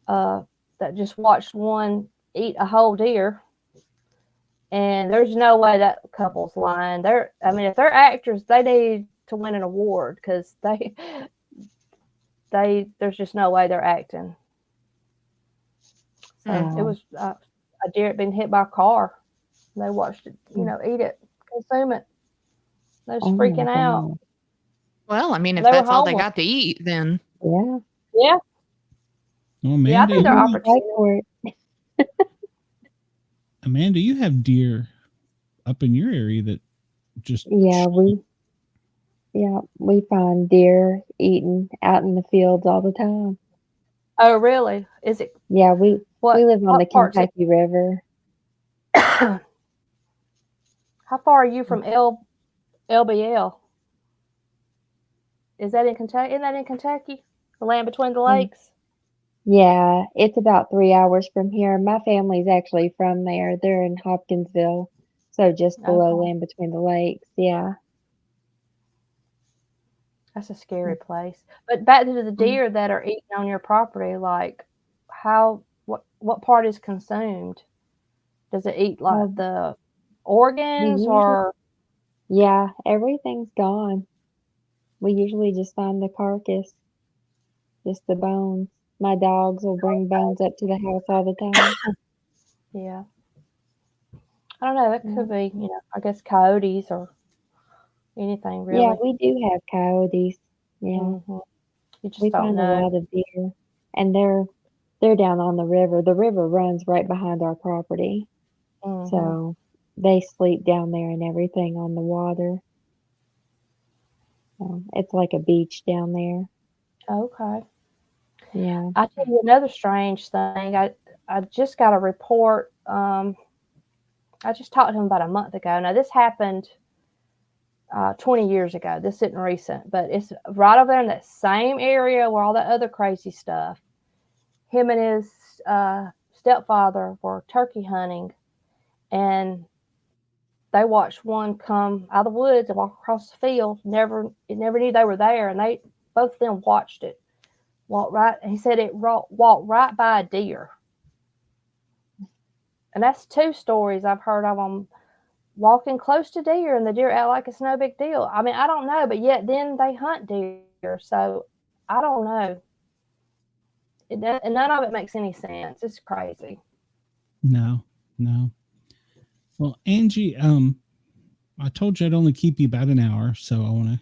that just watched one eat a whole deer. And there's no way that couple's lying. If they're actors, they need to win an award, because there's just no way they're acting. So it was a deer had been hit by a car. They watched it, eat it, consume it. They was freaking out. Well, I mean, if They that's were all they homeless. got to eat, then. Yeah. Yeah. Well, I think they're opportunities. Amanda, you have deer up in your area that just. Yeah, we find deer eating out in the fields all the time. Oh, really? Is it? Yeah, we live on the parts Kentucky River. How far are you from LBL? Is that in Kentucky? Isn't that in Kentucky? The land between the lakes? Yeah, it's about 3 hours from here. My family's actually from there. They're in Hopkinsville, so just below land between the lakes. Yeah. That's a scary place. But back to the deer that are eating on your property, like what part is consumed? Does it eat like the organs or? Yeah, everything's gone. We usually just find the carcass, just the bones. My dogs will bring bones up to the house all the time. Yeah. I don't know. It could be, I guess coyotes or anything really. Yeah, we do have coyotes. Yeah. Mm-hmm. You just We don't find know. a lot of deer, and they're down on the river. The river runs right behind our property. Mm-hmm. So they sleep down there and everything on the water. It's like a beach down there. Okay. Yeah. I tell you another strange thing. I just got a report. I just talked to him about a month ago. Now this happened 20 years ago. This isn't recent, but it's right over there in that same area where all that other crazy stuff. Him and his stepfather were turkey hunting, and they watched one come out of the woods and walk across the field. Never knew they were there, and they both of them watched it. He said it walked right by a deer. And that's 2 stories I've heard of them walking close to deer, and the deer act like it's no big deal. I mean, I don't know, but yet then they hunt deer, so I don't know. And none of it makes any sense. It's crazy. No. Well, Angie, I told you I'd only keep you about an hour, so I want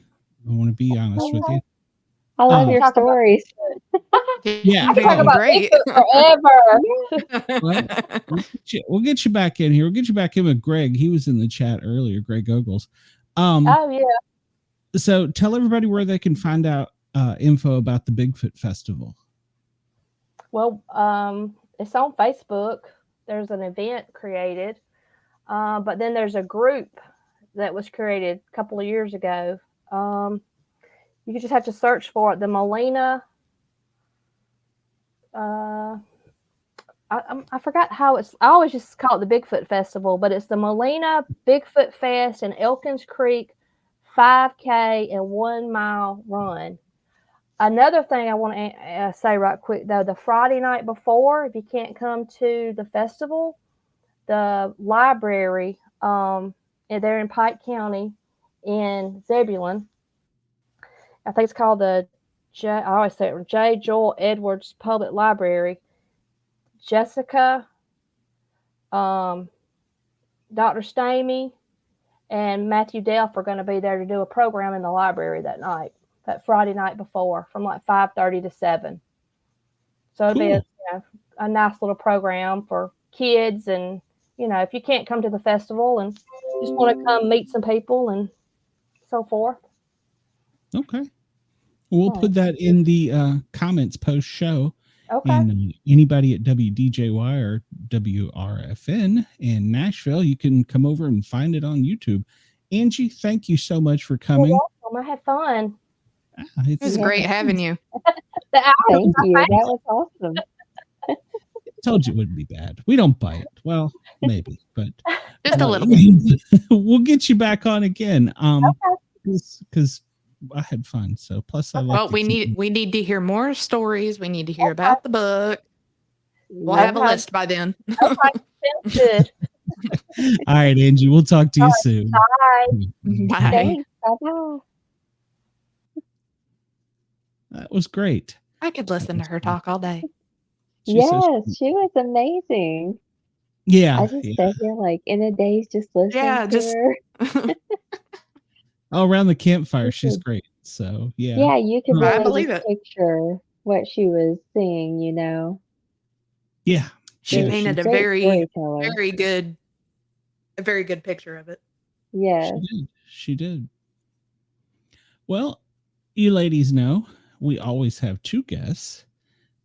to be honest with you. I love your stories. Yeah, I can talk about great. Bigfoot forever. Well, we'll get you back in here. We'll get you back in with Greg. He was in the chat earlier, Greg Ogles. Oh yeah. So tell everybody where they can find out info about the Bigfoot Festival. Well, it's on Facebook. There's an event created, but then there's a group that was created a couple of years ago. You just have to search for it. The Molena. I forgot how it's. I always just call it the Bigfoot Festival, but it's the Molena Bigfoot Fest in Elkins Creek 5K and 1 mile run. Another thing I want to say right quick though, the Friday night before, if you can't come to the festival, the library there in Pike County in Zebulon, I think it's called I always say it, J. Joel Edwards Public Library. Jessica, Dr. Stamey, and Matthew Delph are going to be there to do a program in the library that Friday night before, from like 5:30 to 7. So it'll be a nice little program for kids, and if you can't come to the festival and just want to come meet some people and so forth. Okay. We'll put that in the comments post show. Okay. And anybody at WDJY or WRFN in Nashville, you can come over and find it on YouTube. Angie, thank you so much for coming. You're welcome. I had fun. It was great having you. Thank you. That was awesome. I told you it wouldn't be bad. We don't bite. Well, maybe, but Just a little bit. We'll get you back on again. Because I had fun. So plus I like. Well, we need to hear more stories. We need to hear about the book. We'll have a list by then. Okay. Sounds good. All right, Angie. We'll talk to you soon. Bye. Bye. Thanks. Bye-bye. That was great. I could listen to her talk all day. She's She was amazing. Yeah. I just sat here like in a daze just listening to her. Around the campfire, she's great. So yeah. Yeah, you could I really believe just it. picture what she was seeing, Yeah. She Yeah, painted a Great very, storyteller. very good picture of it. Yes. She did. Well, you ladies know we always have 2 guests,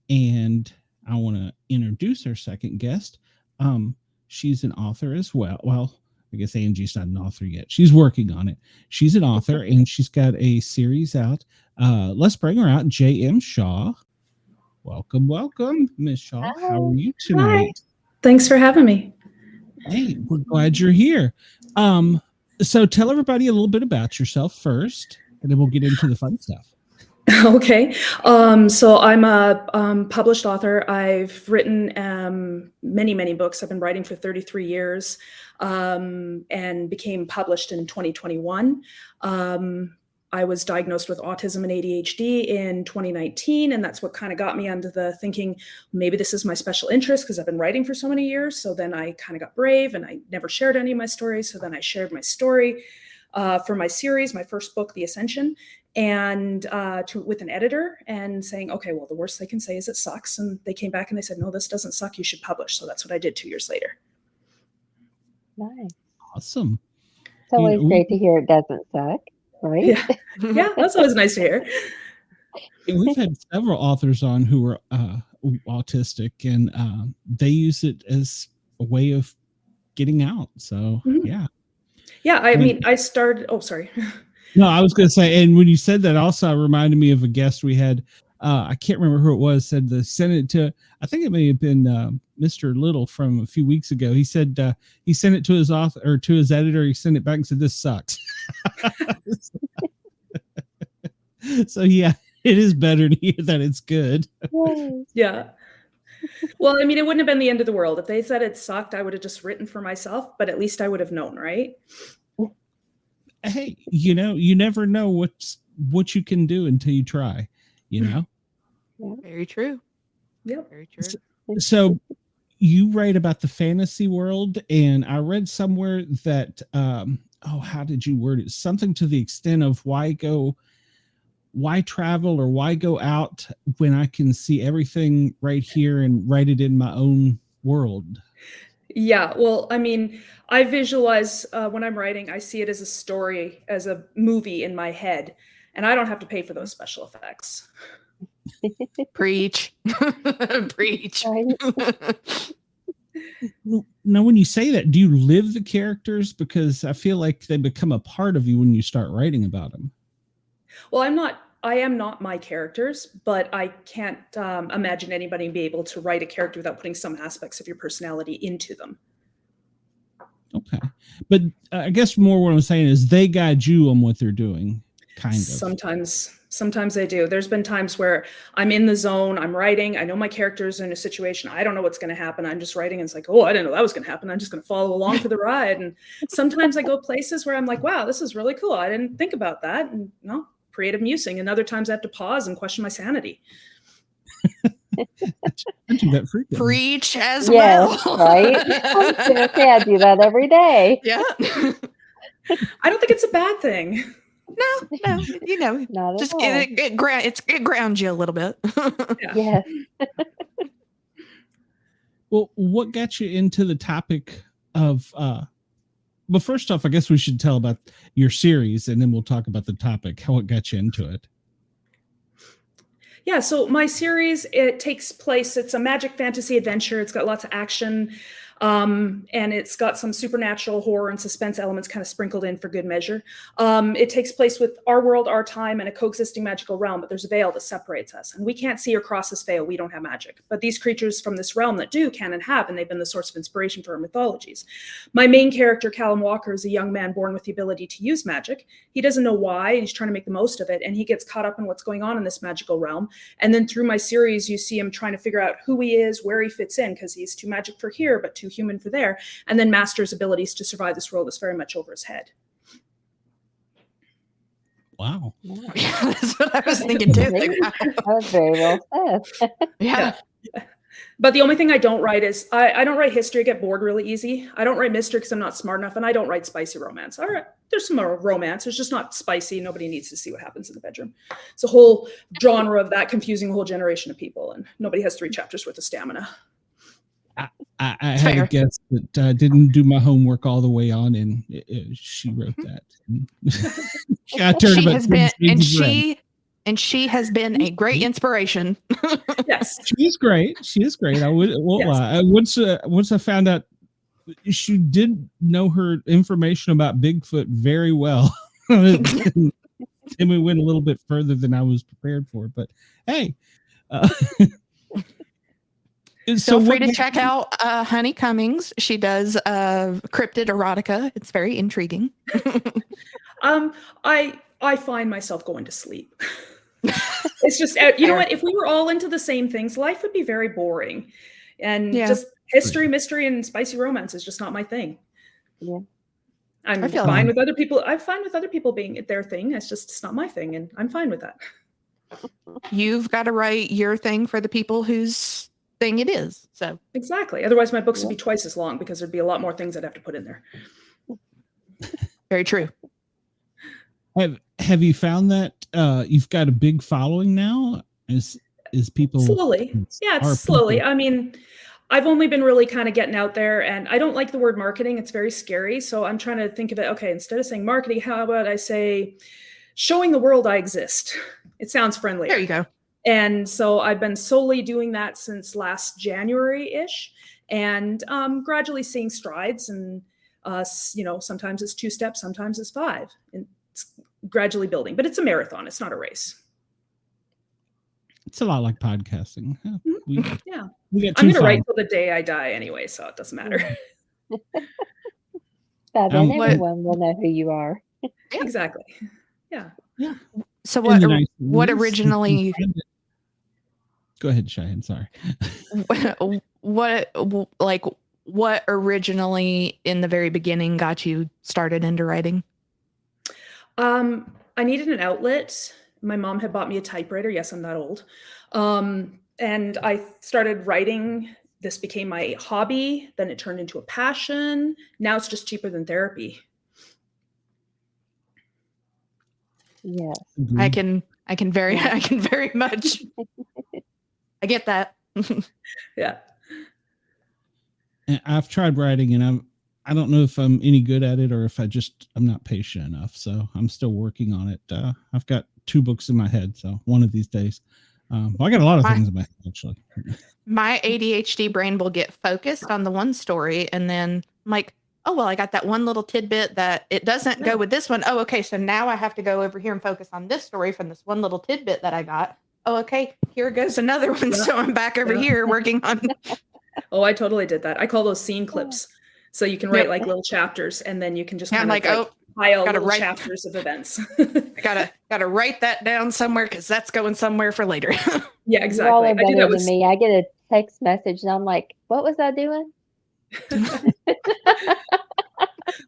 and I want to introduce our second guest. She's an author as well. Well, I guess Angie's not an author yet. She's working on it. She's an author, and she's got a series out. Let's bring her out. J.M. Shaw. Welcome, Miss Shaw. Hi. How are you tonight? Hi. Thanks for having me. Hey, we're glad you're here. So tell everybody a little bit about yourself first, and then we'll get into the fun stuff. Okay. So I'm a published author. I've written many, many books. I've been writing for 33 years and became published in 2021. I was diagnosed with autism and ADHD in 2019, and that's what kind of got me onto the thinking, maybe this is my special interest because I've been writing for so many years. So then I kind of got brave and I never shared any of my stories. So then I shared my story for my series, my first book, The Ascension, and with an editor and saying, okay, well, the worst they can say is it sucks. And they came back and they said, no, this doesn't suck. You should publish. So that's what I did 2 years later. Nice. Awesome. It's always great to hear it doesn't suck, right? Yeah, yeah, that's always nice to hear. We've had several authors on who are autistic, and they use it as a way of getting out. So yeah. I mean, I started. Oh, sorry. No, I was going to say, and when you said that, also reminded me of a guest we had. I can't remember who it was. Said the sent it to. I think it may have been Mr. Little from a few weeks ago. He said he sent it to his author or to his editor. He sent it back and said, "This sucks." So yeah, it is better to hear that it's good. Yeah. Well, I mean, it wouldn't have been the end of the world if they said it sucked. I would have just written for myself, but at least I would have known, right? Hey, you never know what you can do until you try. Yeah. Very true. Yep. Very true. So you write about the fantasy world, and I read somewhere that how did you word it? Something to the extent of why travel or why go out when I can see everything right here and write it in my own world? Yeah, well, I mean, I visualize when I'm writing, I see it as a story, as a movie in my head, and I don't have to pay for those special effects. Preach. Preach. Now, when you say that, do you live the characters? Because I feel like they become a part of you when you start writing about them. Well, I am not my characters, but I can't imagine anybody be able to write a character without putting some aspects of your personality into them. Okay. But I guess more what I'm saying is they guide you on what they're doing, kind of. Sometimes they do. There's been times where I'm in the zone, I'm writing, I know my character's in a situation, I don't know what's going to happen. I'm just writing and it's like, oh, I didn't know that was going to happen. I'm just going to follow along for the ride. And sometimes I go places where I'm like, wow, this is really cool. I didn't think about that. And creative musing. And other times I have to pause and question my sanity. I do that frequently. Preach as well. Right? I do that every day. Yeah. I don't think it's a bad thing. No, Not just at all. it grounds you a little bit. Yes. Well, what got you into the topic of but first off, I guess we should tell about your series, and then we'll talk about the topic, how it got you into it. Yeah, so my series, it takes place, it's a magic fantasy adventure. It's got lots of action, and it's got some supernatural horror and suspense elements kind of sprinkled in for good measure. It takes place with our world, our time, and a coexisting magical realm, but there's a veil that separates us, and we can't see or cross this veil. We don't have magic, but these creatures from this realm that do can and have, and they've been the source of inspiration for our mythologies. My main character, Callum Walker, is a young man born with the ability to use magic. He doesn't know why, and he's trying to make the most of it, and he gets caught up in what's going on in this magical realm. And then through my series, you see him trying to figure out who he is, where he fits in, because he's too magic for here, but too human for there, and then masters abilities to survive this world that's very much over his head. Wow. Yeah, that's what I was thinking too. Like, wow. That was very well said. Yeah. But the only thing I don't write is, I don't write history. I get bored really easy. I don't write mystery because I'm not smart enough, and I don't write spicy romance. All right, there's some more romance. It's just not spicy. Nobody needs to see what happens in the bedroom. It's a whole genre of that confusing a whole generation of people, and nobody has 3 chapters worth of stamina. I had a guest that didn't do my homework all the way on, and she wrote that. She has been a great inspiration. Yes, she is great. I won't lie. Once I found out she did know her information about Bigfoot very well, and we went a little bit further than I was prepared for. But hey. Feel free to check out Honey Cummings. She does cryptid erotica. It's very intriguing. I find myself going to sleep. It's just, you know what? If we were all into the same things, life would be very boring. And just history, mystery, and spicy romance is just not my thing. Yeah. I'm fine with other people. I'm fine with other people being their thing. It's not my thing, and I'm fine with that. You've got to write your thing for the people whose thing it is. So exactly. Otherwise, my books would be twice as long because there'd be a lot more things I'd have to put in there. Very true. Have you found that you've got a big following now? Is people slowly? Yeah, it's slowly. I mean, I've only been really kind of getting out there, and I don't like the word marketing. It's very scary. So I'm trying to think of it. Okay, instead of saying marketing, how about I say showing the world I exist? It sounds friendlier. There you go. And so I've been solely doing that since last January-ish, and gradually seeing strides. And sometimes it's 2 steps, sometimes it's 5, and it's gradually building. But it's a marathon. It's not a race. It's a lot like podcasting. Yeah. We get I'm too going to write far. till the day I die anyway, so it doesn't matter. By then, What- everyone will know who you are. Exactly. Yeah. So In the nice what movies, originally Go ahead, Cheyenne. Sorry. what originally in the very beginning got you started into writing? I needed an outlet. My mom had bought me a typewriter. Yes, I'm that old. And I started writing. This became my hobby. Then it turned into a passion. Now it's just cheaper than therapy. Yes. I can very much. I get that. Yeah. And I've tried writing, and I don't know if I'm any good at it or if I'm not patient enough. So I'm still working on it. I've got 2 books in my head, so one of these days. Well, I got a lot of things in my head, actually. My ADHD brain will get focused on the one story, and then I'm like, oh, well, I got that one little tidbit that it doesn't go with this one. Oh, okay. So now I have to go over here and focus on this story from this one little tidbit that I got. Oh, okay. Here goes another one. Yeah. So I'm back over here working on. Oh, I totally did that. I call those scene clips. So you can write like little chapters, and then you can just kind of pile gotta little write- chapters of events. I gotta write that down somewhere because that's going somewhere for later. Yeah, Y'all exactly. are I do better that than with me. I get a text message and I'm like, what was I doing?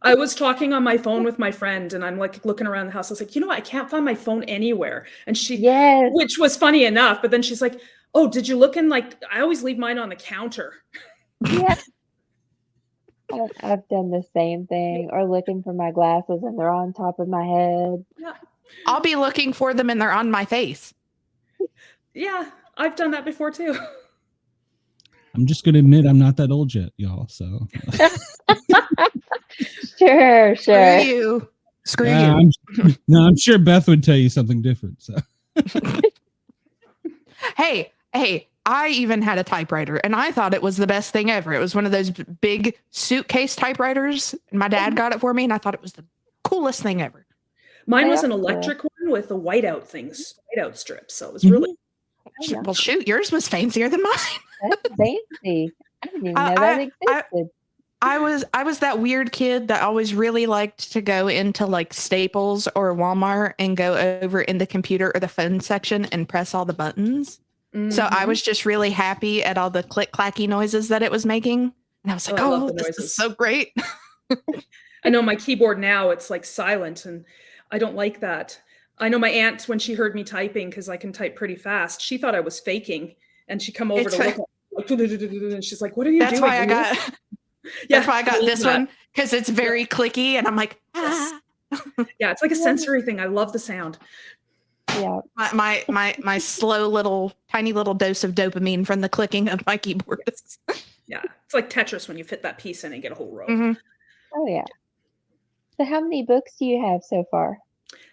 I was talking on my phone with my friend, and I'm like looking around the house. I was like, I can't find my phone anywhere. And Yes. which was funny enough, but then she's like, oh, did you look in, I always leave mine on the counter. Yes. I've done the same thing, or looking for my glasses and they're on top of my head. I'll be looking for them and they're on my face. Yeah, I've done that before too. I'm just going to admit I'm not that old yet, y'all. So Sure. Screw you. I'm sure Beth would tell you something different. So Hey, I even had a typewriter and I thought it was the best thing ever. It was one of those big suitcase typewriters. And my dad got it for me and I thought it was the coolest thing ever. Mine was an Yeah. electric one with the whiteout strips. So it was really Yeah. Well, shoot, yours was fancier than mine. That's fancy. I didn't even I- know that I- existed. I was that weird kid that always really liked to go into like Staples or Walmart and go over in the computer or the phone section and press all the buttons. So I was just really happy at all the click clacky noises that it was making. And I was like, I love oh, the this noises. is so great. I know my keyboard now, it's like silent, and I don't like that. I know my aunt, when she heard me typing, because I can type pretty fast, she thought I was faking, and she come over It's to like- look at and she's like, what are you That's doing? why I got that's why I got love this that. one, because it's very clicky and I'm like, Yes. Yeah, it's like a sensory thing. I love the sound. Yeah. my slow little tiny little dose of dopamine from the clicking of my keyboard. Yeah, it's like Tetris when you fit that piece in and get a whole row. Mhm. Oh, yeah. So how many books do you have so far?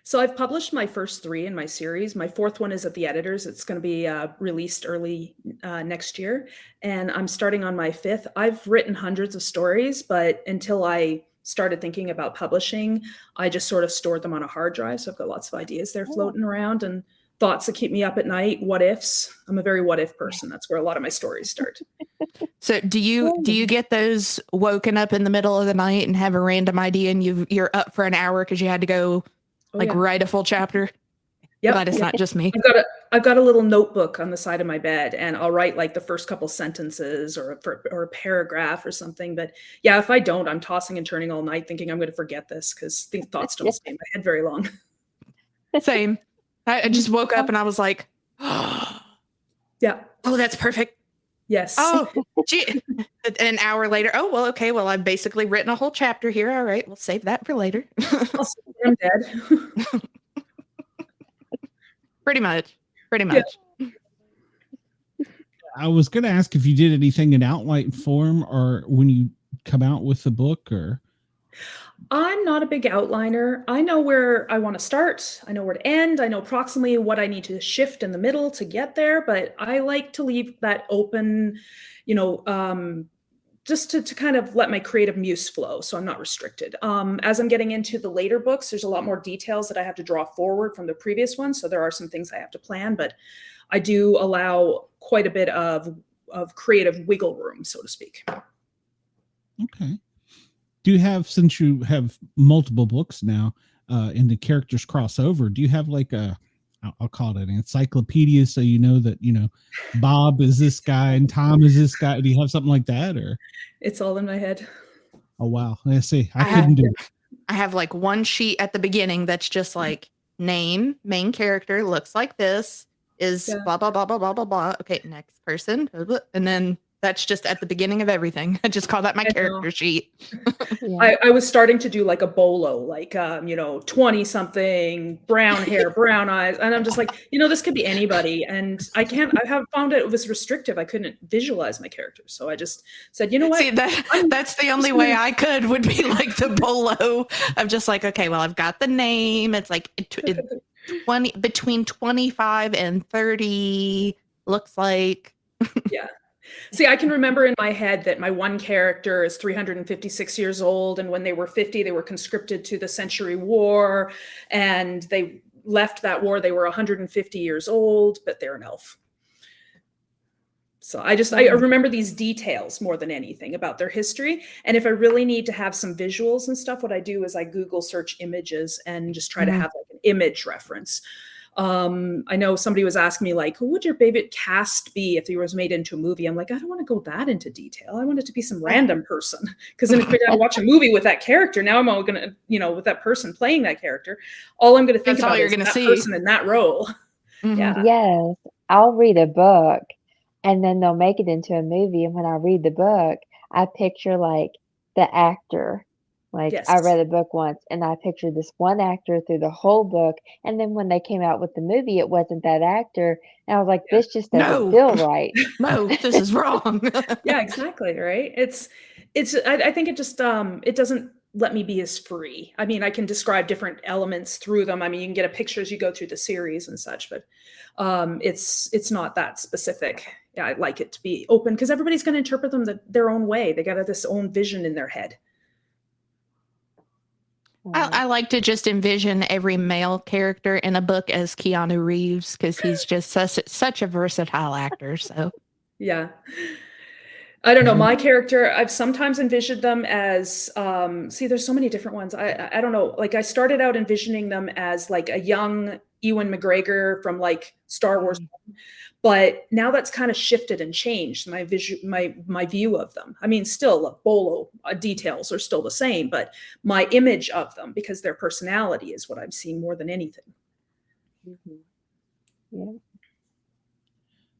So I've published my first 3 in my series. My 4th one is at the editors. It's going to be released early next year. And I'm starting on my 5th. I've written hundreds of stories, but until I started thinking about publishing, I just sort of stored them on a hard drive. So I've got lots of ideas there floating around and thoughts that keep me up at night. What ifs? I'm a very what if person. That's where a lot of my stories start. So do you get those woken up in the middle of the night and have a random idea and you're up for an hour because you had to go write a full chapter? Yeah, Glad it's not just me. I've got a little notebook on the side of my bed, and I'll write like the first couple sentences or a paragraph or something. But yeah, if I don't, I'm tossing and turning all night thinking I'm going to forget this because thoughts don't stay in my head very long. Same. I just woke up and I was like, oh, Yeah. that's perfect. Yes. Oh, gee. An hour later. Oh, well, okay. Well, I've basically written a whole chapter here. All right. We'll save that for later. I'm dead. Pretty much. I was going to ask if you did anything in outline form or when you come out with the book, or. I'm not a big outliner. I know where I want to start. I know where to end. I know approximately what I need to shift in the middle to get there, but I like to leave that open, just to kind of let my creative muse flow, so I'm not restricted. As I'm getting into the later books, there's a lot more details that I have to draw forward from the previous one, so there are some things I have to plan, but I do allow quite a bit of creative wiggle room, so to speak. Okay. Do you have, since you have multiple books now and the characters cross over, do you have like I'll call it an encyclopedia, so you know that, Bob is this guy and Tom is this guy? Do you have something like that, or? It's all in my head. Oh, wow. Let's see. I couldn't do it. I have like one sheet at the beginning that's just like name, main character, looks like this, is blah, blah, blah, blah, blah, blah, blah. Okay, next person. And then that's just at the beginning of everything. I just call that my character sheet. Yeah. I was starting to do like a bolo, like 20 something, brown hair, brown eyes, and I'm just like, this could be anybody, and I have found it was restrictive. I couldn't visualize my character, so I just said, you know what? See, that's the only way I could would be like the bolo. I'm just like, okay, well, I've got the name. It's like 20 between 25 and 30. Looks like. Yeah. See, I can remember in my head that my one character is 356 years old, and when they were 50, they were conscripted to the Century War, and they left that war. They were 150 years old, but they're an elf. So I remember these details more than anything about their history. And if I really need to have some visuals and stuff, what I do is I Google search images and just try to have like an image reference. I know somebody was asking me, like, who would your favorite cast be if he was made into a movie? I'm like, I don't want to go that into detail. I want it to be some random person. Because then if I watch a movie with that character, now I'm all going to, with that person playing that character, all I'm going to think about is that person in that role. Mm-hmm. Yeah. Yes. I'll read a book and then they'll make it into a movie. And when I read the book, I picture like the actor. Like Yes. I read a book once and I pictured this one actor through the whole book. And then when they came out with the movie, it wasn't that actor. And I was like, this just doesn't feel right. No, this is wrong. Yeah, exactly. Right. I think it just, it doesn't let me be as free. I mean, I can describe different elements through them. I mean, you can get a picture as you go through the series and such, but it's not that specific. Yeah, I like it to be open because everybody's going to interpret them their own way. They got this own vision in their head. I like to just envision every male character in a book as Keanu Reeves because he's just such a versatile actor. So, yeah. I don't know. My character, I've sometimes envisioned them as, there's so many different ones. I don't know. Like I started out envisioning them as like a young Ewan McGregor from like Star Wars. But now that's kind of shifted and changed my view of them. I mean, still bolo details are still the same, but my image of them, because their personality is what I'm seeing more than anything. Yeah.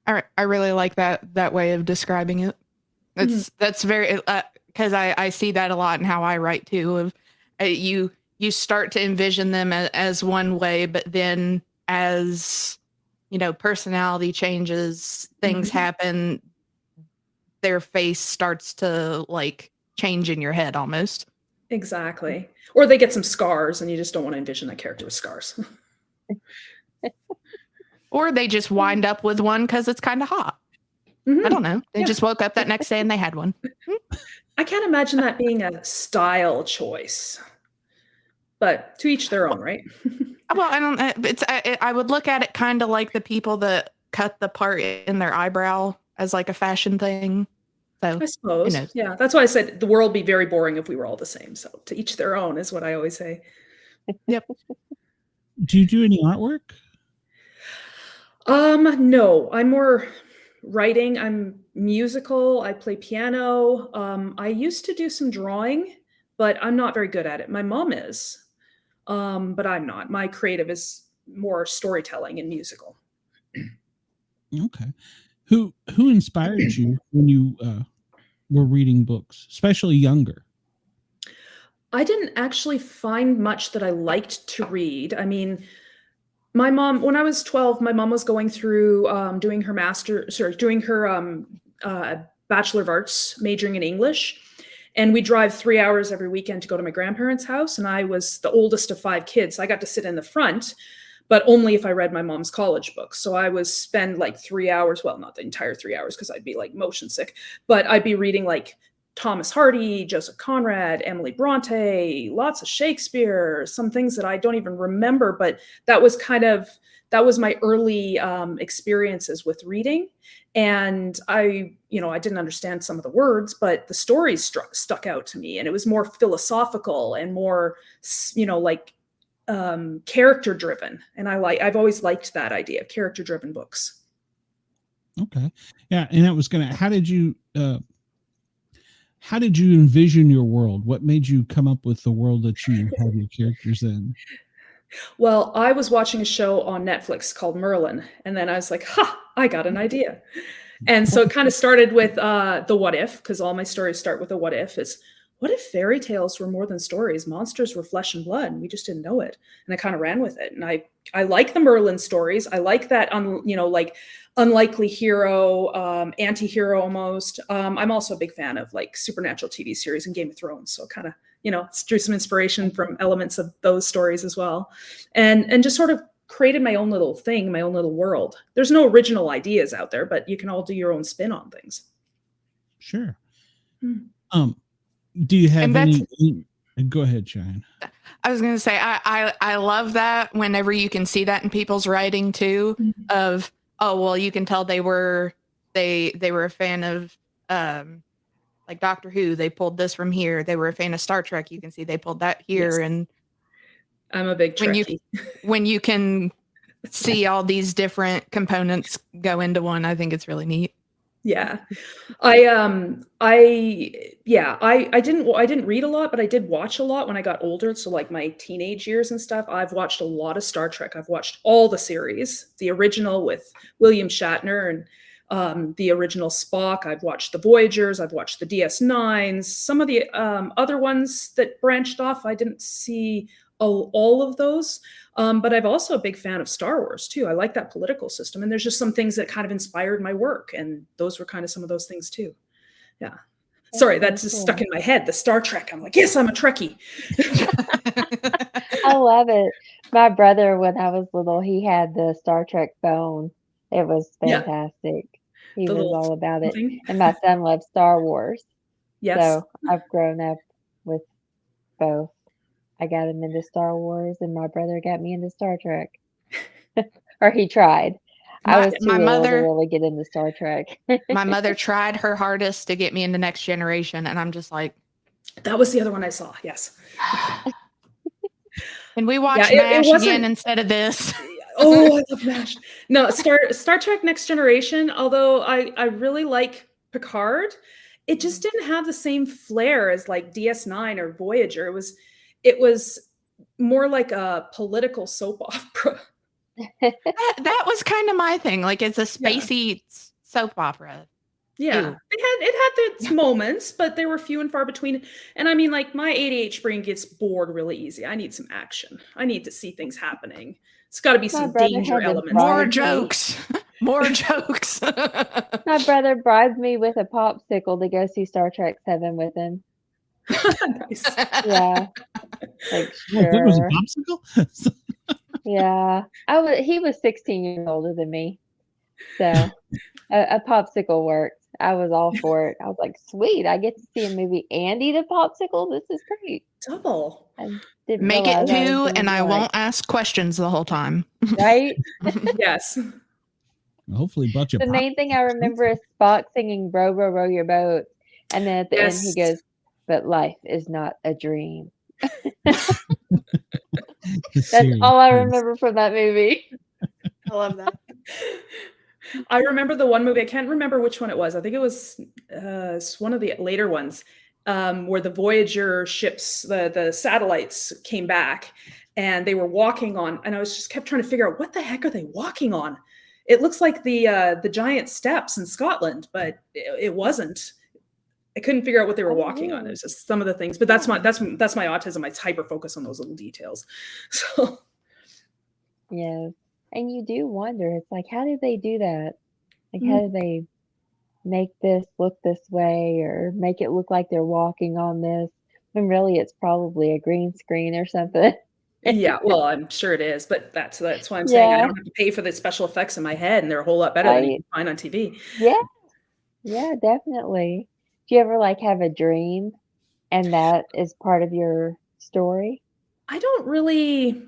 All right, I really like that way of describing it. That's very because I see that a lot in how I write too. Of you start to envision them as one way, but then as personality changes, things happen, their face starts to like change in your head almost. Exactly. Or they get some scars and you just don't want to envision that character with scars. Or they just wind up with one because it's kind of hot. I don't know. They just woke up that next day and they had one. I can't imagine that being a style choice, but to each their own, right? Well, I don't. I would look at it kind of like the people that cut the part in their eyebrow as like a fashion thing. So I suppose, yeah. That's why I said the world would be very boring if we were all the same. So to each their own is what I always say. Yep. Do you do any artwork? No, I'm more writing. I'm musical. I play piano. I used to do some drawing, but I'm not very good at it. My mom is. But I'm not. My creative is more storytelling and musical. Okay. Who inspired you when you were reading books, especially younger? I didn't actually find much that I liked to read. I mean, My mom, when I was 12, my mom was going through doing her Bachelor of Arts, majoring in English. And we drive 3 hours every weekend to go to my grandparents' house. And I was the oldest of 5 kids. So I got to sit in the front, but only if I read my mom's college books. So I was spend like 3 hours, well, not the entire 3 hours because I'd be like motion sick, but I'd be reading like Thomas Hardy, Joseph Conrad, Emily Bronte, lots of Shakespeare, some things that I don't even remember, but that was my early experiences with reading. And I didn't understand some of the words, but the stories stuck out to me, and it was more philosophical and more, character driven. And I've always liked that idea of character driven books. Okay. Yeah. And I was how did you envision your world? What made you come up with the world that you have your characters in? Well, I was watching a show on Netflix called Merlin, and then I was like, I got an idea. And so it kind of started with the what if, because all my stories start with a what if. Is what if fairy tales were more than stories? Monsters were flesh and blood, and we just didn't know it. And I kind of ran with it. And I like the Merlin stories. I like that, unlikely hero, anti-hero almost. I'm also a big fan of like supernatural TV series and Game of Thrones. So kind of, drew some inspiration from elements of those stories as well. And just sort of created my own little thing, my own little world. There's no original ideas out there, but you can all do your own spin on things. Sure. Do you have any? Go ahead, Cheyenne. I was going to say, I love that whenever you can see that in people's writing too, of, oh, well, you can tell they were a fan of, like Doctor Who. They pulled this from here. They were a fan of Star Trek. You can see they pulled that here. Yes. And I'm a big Trekkie. When you can see all these different components go into one, I think it's really neat. Yeah. I didn't read a lot, but I did watch a lot when I got older. So like my teenage years and stuff, I've watched a lot of Star Trek. I've watched all the series, the original with William Shatner and the original Spock. I've watched the Voyagers. I've watched the DS9s. Some of the other ones that branched off, I didn't see all of those. But I'm also a big fan of Star Wars too. I like that political system. And there's just some things that kind of inspired my work. And those were kind of some of those things too. Yeah. Sorry, that's just stuck in my head. The Star Trek. I'm like, yes, I'm a Trekkie. I love it. My brother, when I was little, he had the Star Trek phone. It was fantastic. He was all about it. And my son loves Star Wars. Yes. So I've grown up with both. I got him into Star Wars, and my brother got me into Star Trek. Or he tried. I was too little to really get into Star Trek. My mother tried her hardest to get me into Next Generation, and I'm just like... That was the other one I saw, yes. And we watched MASH again instead of this. Oh, I love MASH. No, Star Trek Next Generation, although I really like Picard, it just didn't have the same flair as like DS9 or Voyager. It was more like a political soap opera. that was kind of my thing. Like it's a spacey soap opera. Yeah, it had its moments, but they were few and far between. And I mean, like my ADHD brain gets bored really easy. I need some action. I need to see things happening. It's got to be some danger elements. More jokes. More jokes. My brother bribed me with a popsicle to go see Star Trek 7 with him. Nice. Yeah. Like, sure. There was a popsicle? Yeah. He was 16 years older than me. So a popsicle worked. I was all for it. I was like, sweet, I get to see a movie and eat a popsicle. This is great. Double. Make it 2 and I won't ask questions the whole time. Right? Yes. Hopefully bought you the main thing I remember is Spock singing row, row, row your boat. And then at the end he goes, but life is not a dream. That's all I remember from that movie. I love that. I remember the one movie. I can't remember which one it was. I think it was one of the later ones where the Voyager ships, the satellites came back and they were walking on. And I was just kept trying to figure out what the heck are they walking on? It looks like the giant steps in Scotland, but it wasn't. I couldn't figure out what they were walking on. It was just some of the things, but that's my autism. I hyper focus on those little details. So yeah, And you do wonder, it's like, how did they do that? Like, how did they make this look this way or make it look like they're walking on this? When really it's probably a green screen or something. Yeah, well, I'm sure it is, but that's why I'm saying I Yeah, don't have to pay for the special effects in my head, and they're a whole lot better than you right. can find on TV. Yeah, yeah, definitely. Do you ever like have a dream and that is part of your story? I don't really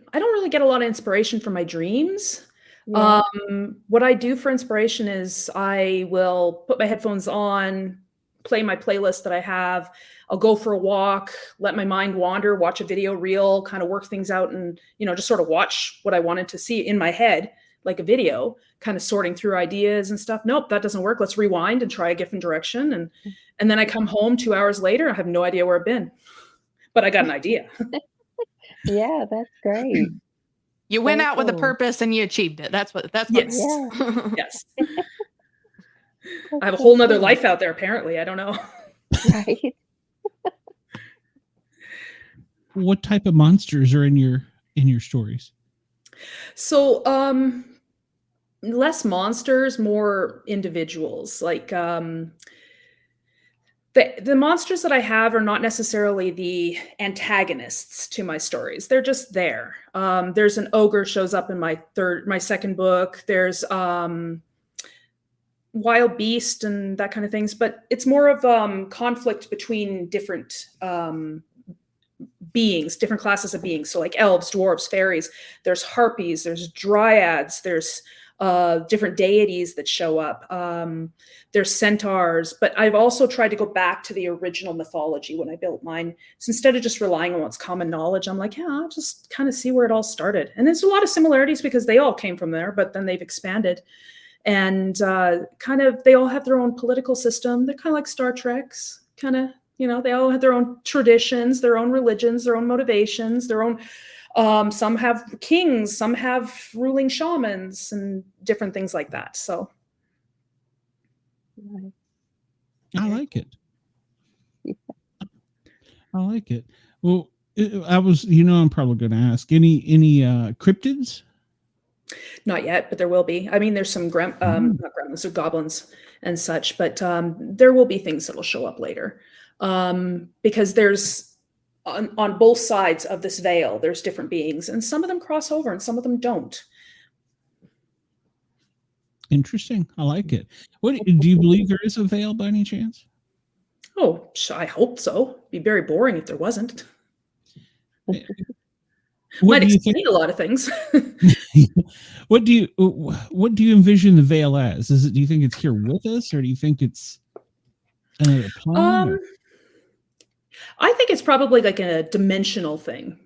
get a lot of inspiration from my dreams. Yeah. What I do for inspiration is I will put my headphones on, play my playlist that I have. I'll go for a walk, let my mind wander, watch a video reel, kind of work things out and, just sort of watch what I wanted to see in my head, like a video, kind of sorting through ideas and stuff. Nope, that doesn't work. Let's rewind and try a different direction. And then I come home 2 hours later, I have no idea where I've been, but I got an idea. Yeah, that's great. You went Very out with a cool. purpose and you achieved it. That's what. Yes. Yeah, Yes. that's I have a so whole nother cool. life out there, apparently. I don't know. Right. What type of monsters are in your stories? So, less monsters, more individuals. Like, the monsters that I have are not necessarily the antagonists to my stories. They're just there. There's an ogre shows up in my second book. There's wild beast and that kind of things, but it's more of conflict between different beings, different classes of beings. So like elves, dwarves, fairies, there's harpies, there's dryads, there's different deities that show up. There's centaurs, but I've also tried to go back to the original mythology when I built mine. So instead of just relying on what's common knowledge, I'm like, yeah, I'll just kind of see where it all started. And there's a lot of similarities because they all came from there, but then they've expanded. And they all have their own political system. They're kind of like Star Trek's, they all have their own traditions, their own religions, their own motivations, their own, some have kings, some have ruling shamans and different things like that. So. I like it. I like it. Well, I was, I'm probably going to ask any cryptids? Not yet, but there will be. I mean, there's some not gremlins, or goblins and such, but there will be things that will show up later. Because there's on both sides of this veil, there's different beings, and some of them cross over and some of them don't. Interesting. I like it. What do you believe there is a veil by any chance? Oh, I hope so. It'd be very boring if there wasn't. Might explain a lot of things. What do you envision the veil as? Do you think it's here with us, or do you think it's another planet? I think it's probably like a dimensional thing.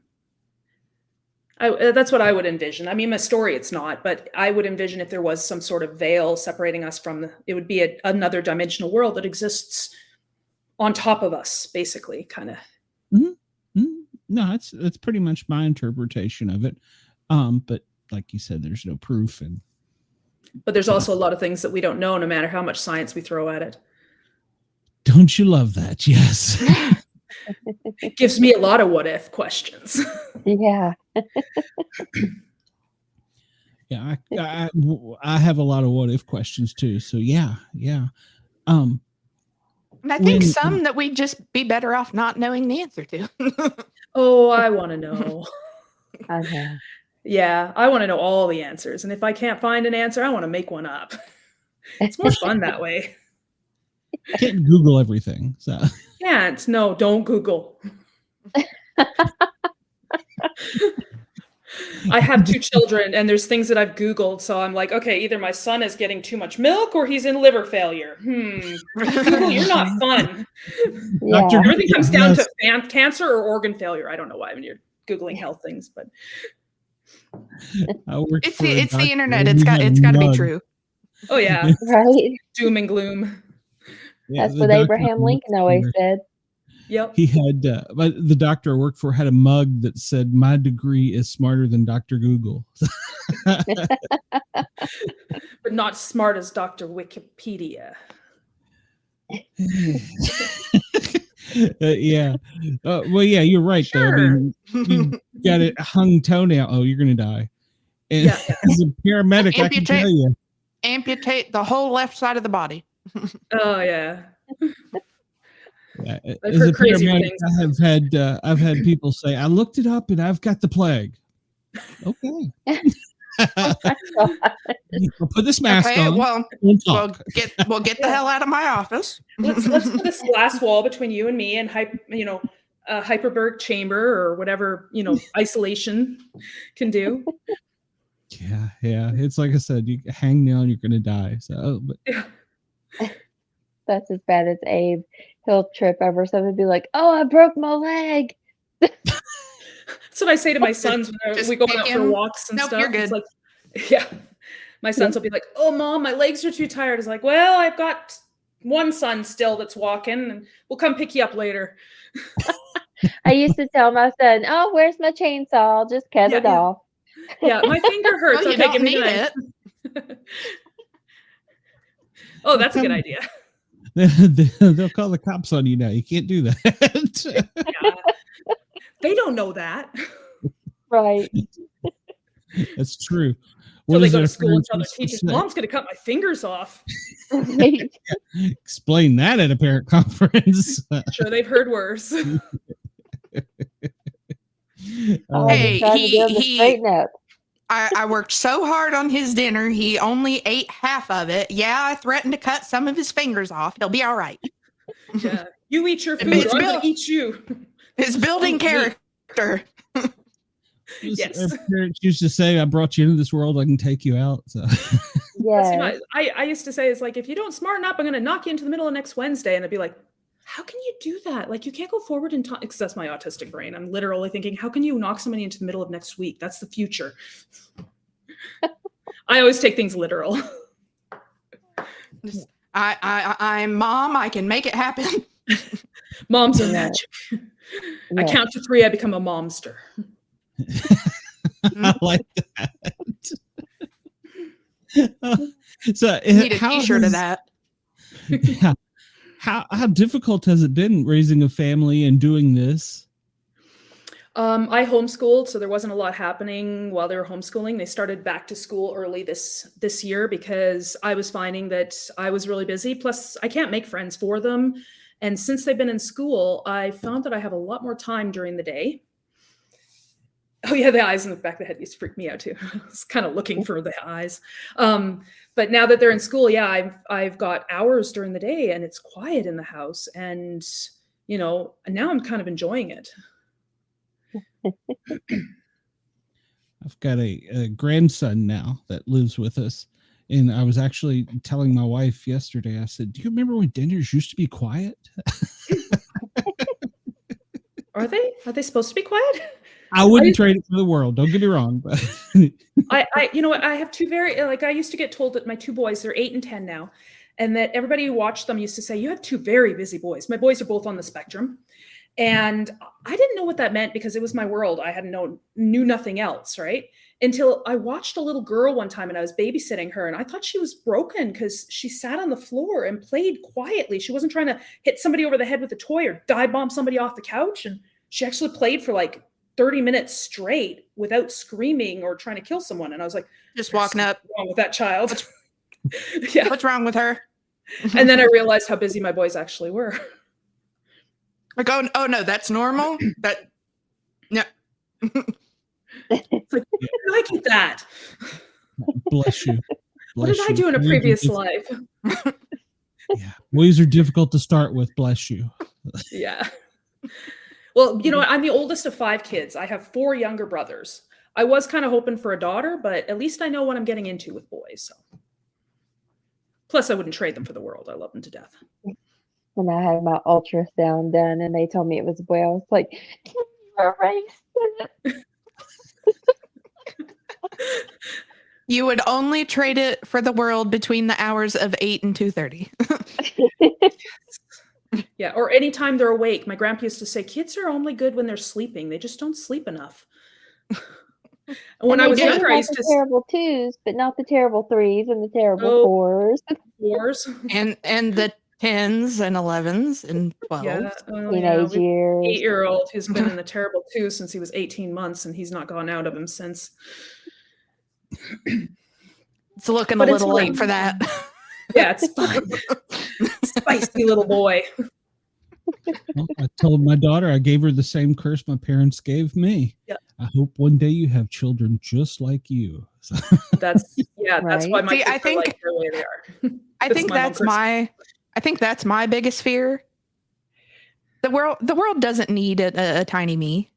That's what I would envision. I mean, my story, it's not, but I would envision if there was some sort of veil separating us from it would be another dimensional world that exists on top of us, basically, kind of. Mm-hmm. Mm-hmm. No, that's pretty much my interpretation of it. But like you said, there's no proof, but there's also a lot of things that we don't know, no matter how much science we throw at it. Don't you love that? Yes. It gives me a lot of what if questions. Yeah. Yeah, I have a lot of what if questions too. So yeah. And I think some that we'd just be better off not knowing the answer to. Oh, I want to know. Okay. Yeah, I want to know all the answers. And if I can't find an answer, I want to make one up. It's more fun that way. Can't Google everything. So Can't. No, don't Google. I have 2 children, and there's things that I've Googled. So I'm like, okay, either my son is getting too much milk or he's in liver failure. Google, you're not fun. Yeah. Everything comes down to cancer or organ failure. I don't know why when you're Googling health things, but it's the internet. It's got to be true. Oh yeah, Right. doom and gloom. Yeah, That's what Abraham Lincoln always said. Yep. He had, the doctor I worked for had a mug that said, "My degree is smarter than Dr. Google." But not smart as Dr. Wikipedia. Yeah. Well, yeah, you're right. Sure. Though. I mean, you got a hung toenail. Oh, you're going to die. And Yeah. as a paramedic, I can tell you. Amputate the whole left side of the body. Oh yeah. Yeah, I've as a heard crazier paramedic, things. I've had people say, "I looked it up and I've got the plague." Okay. We'll put this mask Okay, on. well, We'll we'll talk. get the hell out of my office. Let's put this glass wall between you and me, and a hyperbaric chamber or whatever isolation can do. Yeah. It's like I said, you hang down, you're gonna die. So, but That's as bad as Abe. He'll trip over something and be like, "Oh, I broke my leg." That's what I say to my sons when Just we go pick out for him. walks and Nope, stuff. you're good. It's like, yeah. My sons will be like, "Oh, Mom, my legs are too tired." It's like, "Well, I've got one son still that's walking, and we'll come pick you up later." I used to tell my son, "Oh, where's my chainsaw? I'll just cut it off." Yeah, my finger hurts. Well, you Okay, don't give me need the knife. it. Oh, that's a good idea. they'll call the cops on you now. You can't do that. Yeah. They don't know that. Right. That's true. So they is go to our school and parents tell their used to teachers, say? "Mom's going to cut my fingers off." Explain that at a parent conference. Sure, they've heard worse. Hey, trying to get him to straighten up. I worked so hard on his dinner. He only ate half of it. Yeah, I threatened to cut some of his fingers off. He'll be all right. Yeah, you eat your food, It's or I'm going built- to eat you. It's building character. Yes. Our parents used to say, "I brought you into this world. I can take you out." So. Yeah. I used to say, it's like, if you don't smarten up, I'm going to knock you into the middle of next Wednesday. And I'd be like, how can you do that? Like, you can't go forward in time. Because that's my autistic brain. I'm literally thinking, how can you knock somebody into the middle of next week? That's the future. I always take things literal. I'm Mom. I can make it happen. Moms are Yeah. magic. I Yeah. count to 3, I become a momster. I like that. So, Need a how T-shirt has- of that. Yeah. How difficult has it been raising a family and doing this? I homeschooled, so there wasn't a lot happening while they were homeschooling. They started back to school early this year because I was finding that I was really busy. Plus, I can't make friends for them. And since they've been in school, I found that I have a lot more time during the day. Oh yeah, the eyes in the back of the head used to freak me out too. I was kind of looking for the eyes. But now that they're in school, yeah, I've got hours during the day and it's quiet in the house. And, and now I'm kind of enjoying it. I've got a grandson now that lives with us. And I was actually telling my wife yesterday, I said, "Do you remember when dinners used to be quiet?" Are they supposed to be quiet? I wouldn't trade it for the world. Don't get me wrong. But You know what? I have two I used to get told that my 2 boys, they're 8 and 10 now, and that everybody who watched them used to say, "You have 2 very busy boys." My boys are both on the spectrum. And I didn't know what that meant because it was my world. I knew nothing else, right? Until I watched a little girl one time and I was babysitting her and I thought she was broken because she sat on the floor and played quietly. She wasn't trying to hit somebody over the head with a toy or dive bomb somebody off the couch. And she actually played for like 30 minutes straight without screaming or trying to kill someone. And I was like, Just walking up. "What's wrong with that child?" Yeah. What's wrong with her? And then I realized how busy my boys actually were. Like, oh no, that's normal. No. It's like, where did I get that? bless you. What did I do in a previous life? Yeah, boys are difficult to start with. Bless you. Yeah. Well, I'm the oldest of 5 kids. I have 4 younger brothers. I was kind of hoping for a daughter, but at least I know what I'm getting into with boys. So. Plus, I wouldn't trade them for the world. I love them to death. When I had my ultrasound done and they told me it was a boy, I was like, "Can you erase it?" You would only trade it for the world between the hours of 8 and 2:30. Yeah, or anytime they're awake. My grandpa used to say, "Kids are only good when they're sleeping. They just don't sleep enough." When I was they younger, I have used the to terrible 2s, but not the terrible 3s and the terrible Oh. 4s. wars. and the 10s and 11s and 12s. Yeah, Teenage we years. 8-year-old who's been in the terrible 2 since he was 18 months, and he's not gone out of him since. It's looking But a it's little late fine. for that. Yeah, it's fine. Spicy little boy. Well, I told my daughter, I gave her the same curse my parents gave me. Yeah. I hope one day you have children just like you. So, That's why Right. my See, kids I are think- like the way they are. I 'Cause think my mom that's cursed I think that's my biggest fear. The world doesn't need a tiny me.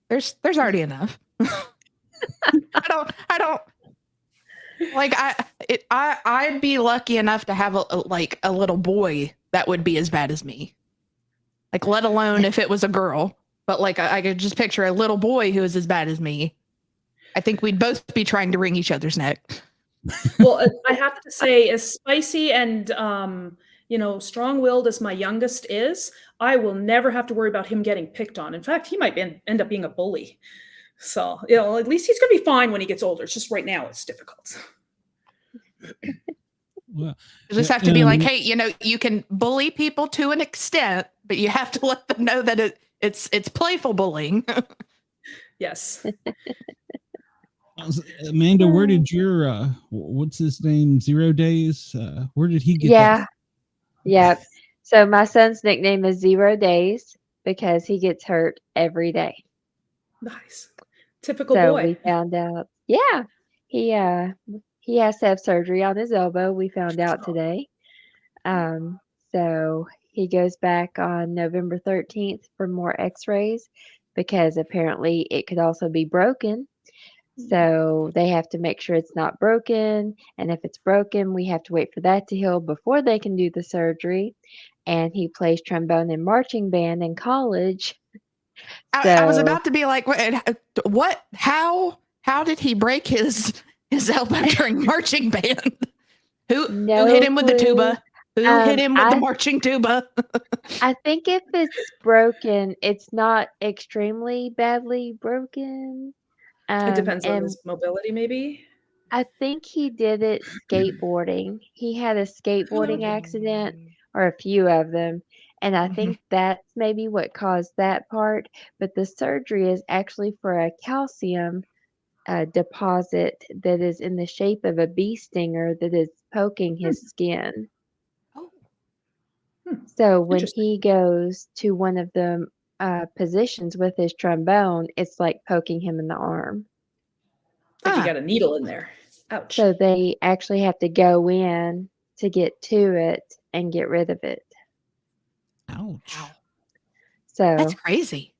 There's already enough. I don't like I'd be lucky enough to have a little boy that would be as bad as me. Like, let alone if it was a girl, but like I could just picture a little boy who is as bad as me. I think we'd both be trying to wring each other's neck. Well, I have to say, as spicy and strong-willed as my youngest is, I will never have to worry about him getting picked on. In fact, he might end up being a bully. So, at least he's going to be fine when he gets older. It's just right now it's difficult. well, You just have to be like, hey, you can bully people to an extent, but you have to let them know that it's playful bullying. Yes. Amanda, where did your what's his name, 0 Days? Where did he get Yeah. that? Yeah. So my son's nickname is 0 Days because he gets hurt every day. Nice. Typical So boy. we found out. Yeah. He has to have surgery on his elbow. We found out today. So he goes back on November 13th for more x-rays because apparently it could also be broken. So they have to make sure it's not broken. And if it's broken, we have to wait for that to heal before they can do the surgery. And he plays trombone and marching band in college. I was about to be like, what? How did he break his elbow during marching band? Who hit him with the tuba? Who hit him with the marching tuba? I think if it's broken, it's not extremely badly broken. It depends on and his mobility, maybe. I think he did it skateboarding. He had a skateboarding accident, or a few of them. And I think that's maybe what caused that part. But the surgery is actually for a calcium deposit that is in the shape of a bee stinger that is poking his skin. Oh. So when Interesting. he goes to one of the positions with his trombone, it's like poking him in the arm. Like you got a needle in there. Ouch. So they actually have to go in to get to it and get rid of it. Ouch. Wow. So That's crazy.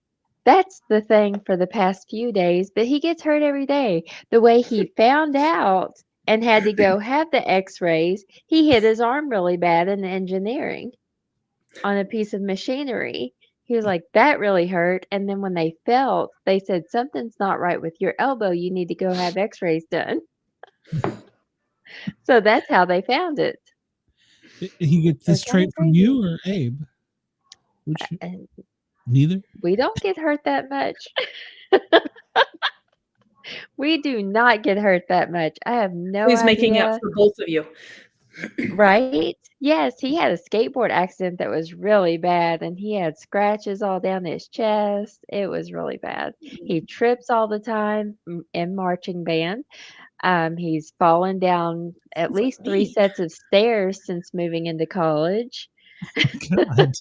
that's the thing for the past few days, but he gets hurt every day. The way he found out and had to go have the x-rays, he hit his arm really bad in engineering on a piece of machinery. He was like, that really hurt. And then when they felt, they said, something's not right with your elbow. You need to go have x-rays done. So that's how they found it. He get this That's kinda trait from you or Abe? And Neither. we don't get hurt that much. We do not get hurt that much. I have no He's idea. making up for both of you. Right? Yes, he had a skateboard accident that was really bad, and he had scratches all down his chest. It was really bad. He trips all the time in marching band. He's fallen down at Sounds like least 3 me. sets of stairs since moving into college. God.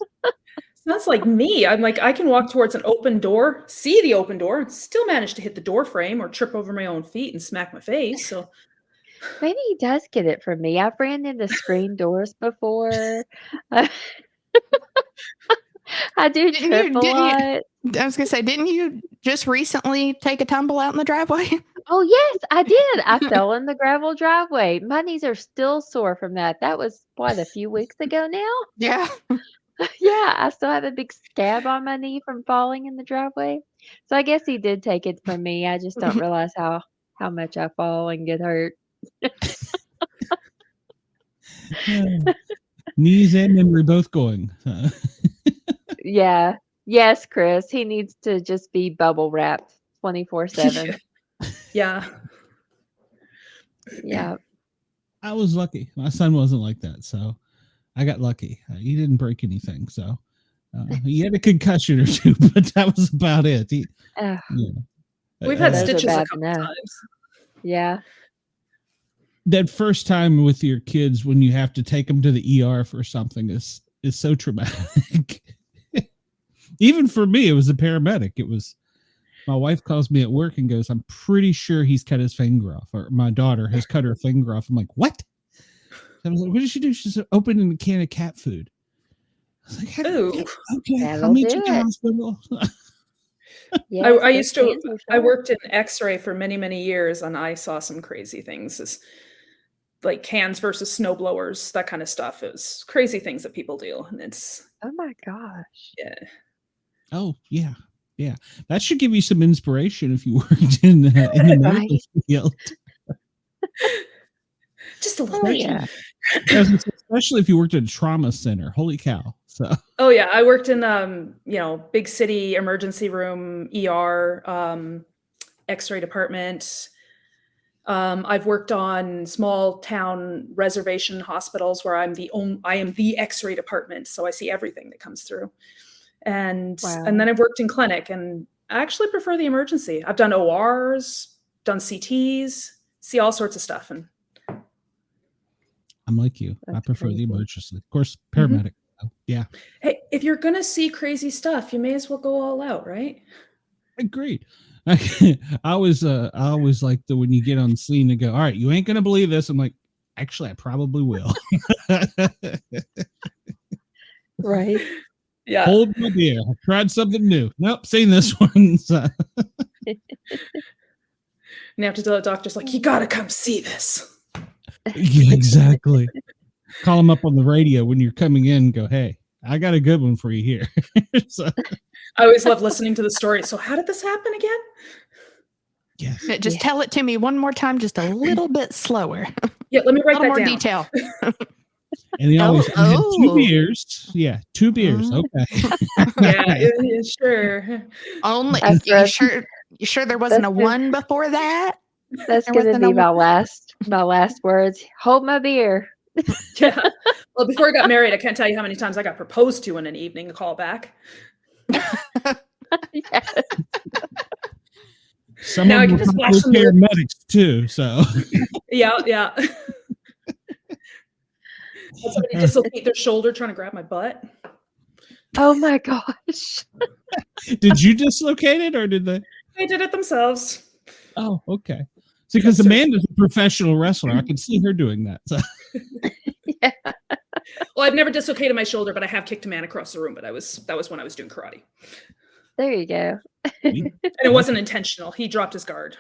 Sounds like me. I'm like, I can walk towards an open door, see the open door, and still manage to hit the door frame or trip over my own feet and smack my face. So Maybe he does get it from me. I've ran into screen doors before. I do trip a lot. I was gonna say, didn't you just recently take a tumble out in the driveway? Oh, yes, I did. I fell in the gravel driveway. My knees are still sore from that. That was, a few weeks ago now? Yeah. Yeah, I still have a big scab on my knee from falling in the driveway. So I guess he did take it from me. I just don't realize how much I fall and get hurt. Knees and memory both going. Yeah. Yes, Chris. He needs to just be bubble wrapped 24/7. yeah. Yeah. I was lucky. My son wasn't like that, so I got lucky. He didn't break anything, so he had a concussion or two, but that was about it. Ugh, We've had Those are stitches a bad couple enough. times. yeah. that first time with your kids when you have to take them to the ER for something is so traumatic. Even for me, it was a paramedic. It was my wife calls me at work and goes, "I'm pretty sure he's cut his finger off," or my daughter has cut her finger off. I'm like, "What?" I was like, "What did she do?" She's opening a can of cat food. I was like, Ooh. "Okay, That'll I'll meet do you at the it. hospital." Yes, I those used to, cans are I sharp. worked in X-ray for many, many years, and I saw some crazy things, as like cans versus snowblowers, that kind of stuff. It was crazy things that people do, and it's Oh my gosh. yeah. Oh yeah, yeah. That should give you some inspiration if you worked in the medical Right. field. Just a little Oh bit. yeah. Especially if you worked at a trauma center. Holy cow! So Oh yeah, I worked in big city emergency room, ER, X-ray department. I've worked on small town reservation hospitals where I am the X-ray department, so I see everything that comes through. And Wow. then I've worked in clinic, and I actually prefer the emergency. I've done ORs, done CTs, see all sorts of stuff, and I'm like you. I That's prefer the crazy. emergency. Of course, paramedic. Yeah, hey, if you're gonna see crazy stuff, you may as well go all out, right? agreed. I always like when you get on scene and go, "All right, you ain't gonna believe this." I'm like, actually, I probably will. Right. Yeah. Hold my beer. I tried something new. Nope, seen this one. So, And you have to tell the doctors, like, you gotta come see this. yeah, exactly. Call them up on the radio when you're coming in and go, "Hey, I got a good one for you here." So, I always love listening to the story. So how did this happen again? yes. Just Yeah. tell it to me one more time, just a little bit slower. Yeah, let me A write little that more down. detail. And he always I had 2 oh. beers. Yeah, 2 beers. Mm. Okay. Yeah, sure. Only That's you right. sure there wasn't a That's good. one before that? That's There gonna wasn't a be my one. last words. Hold my beer. Yeah. Well, before I got married, I can't tell you how many times I got proposed to in an evening to call back. Yes. Some Now I of can them just were watch them. paramedics too. So Yeah. Had somebody dislocate their shoulder trying to grab my butt. Oh my gosh. did you dislocate it or did they? They did it themselves. Oh, okay. See, because Yes, sir. Amanda's a professional wrestler. I can see her doing that. So. Yeah. Well, I've never dislocated my shoulder, but I have kicked a man across the room. But that was when I was doing karate, There you go. and it wasn't intentional. He dropped his guard.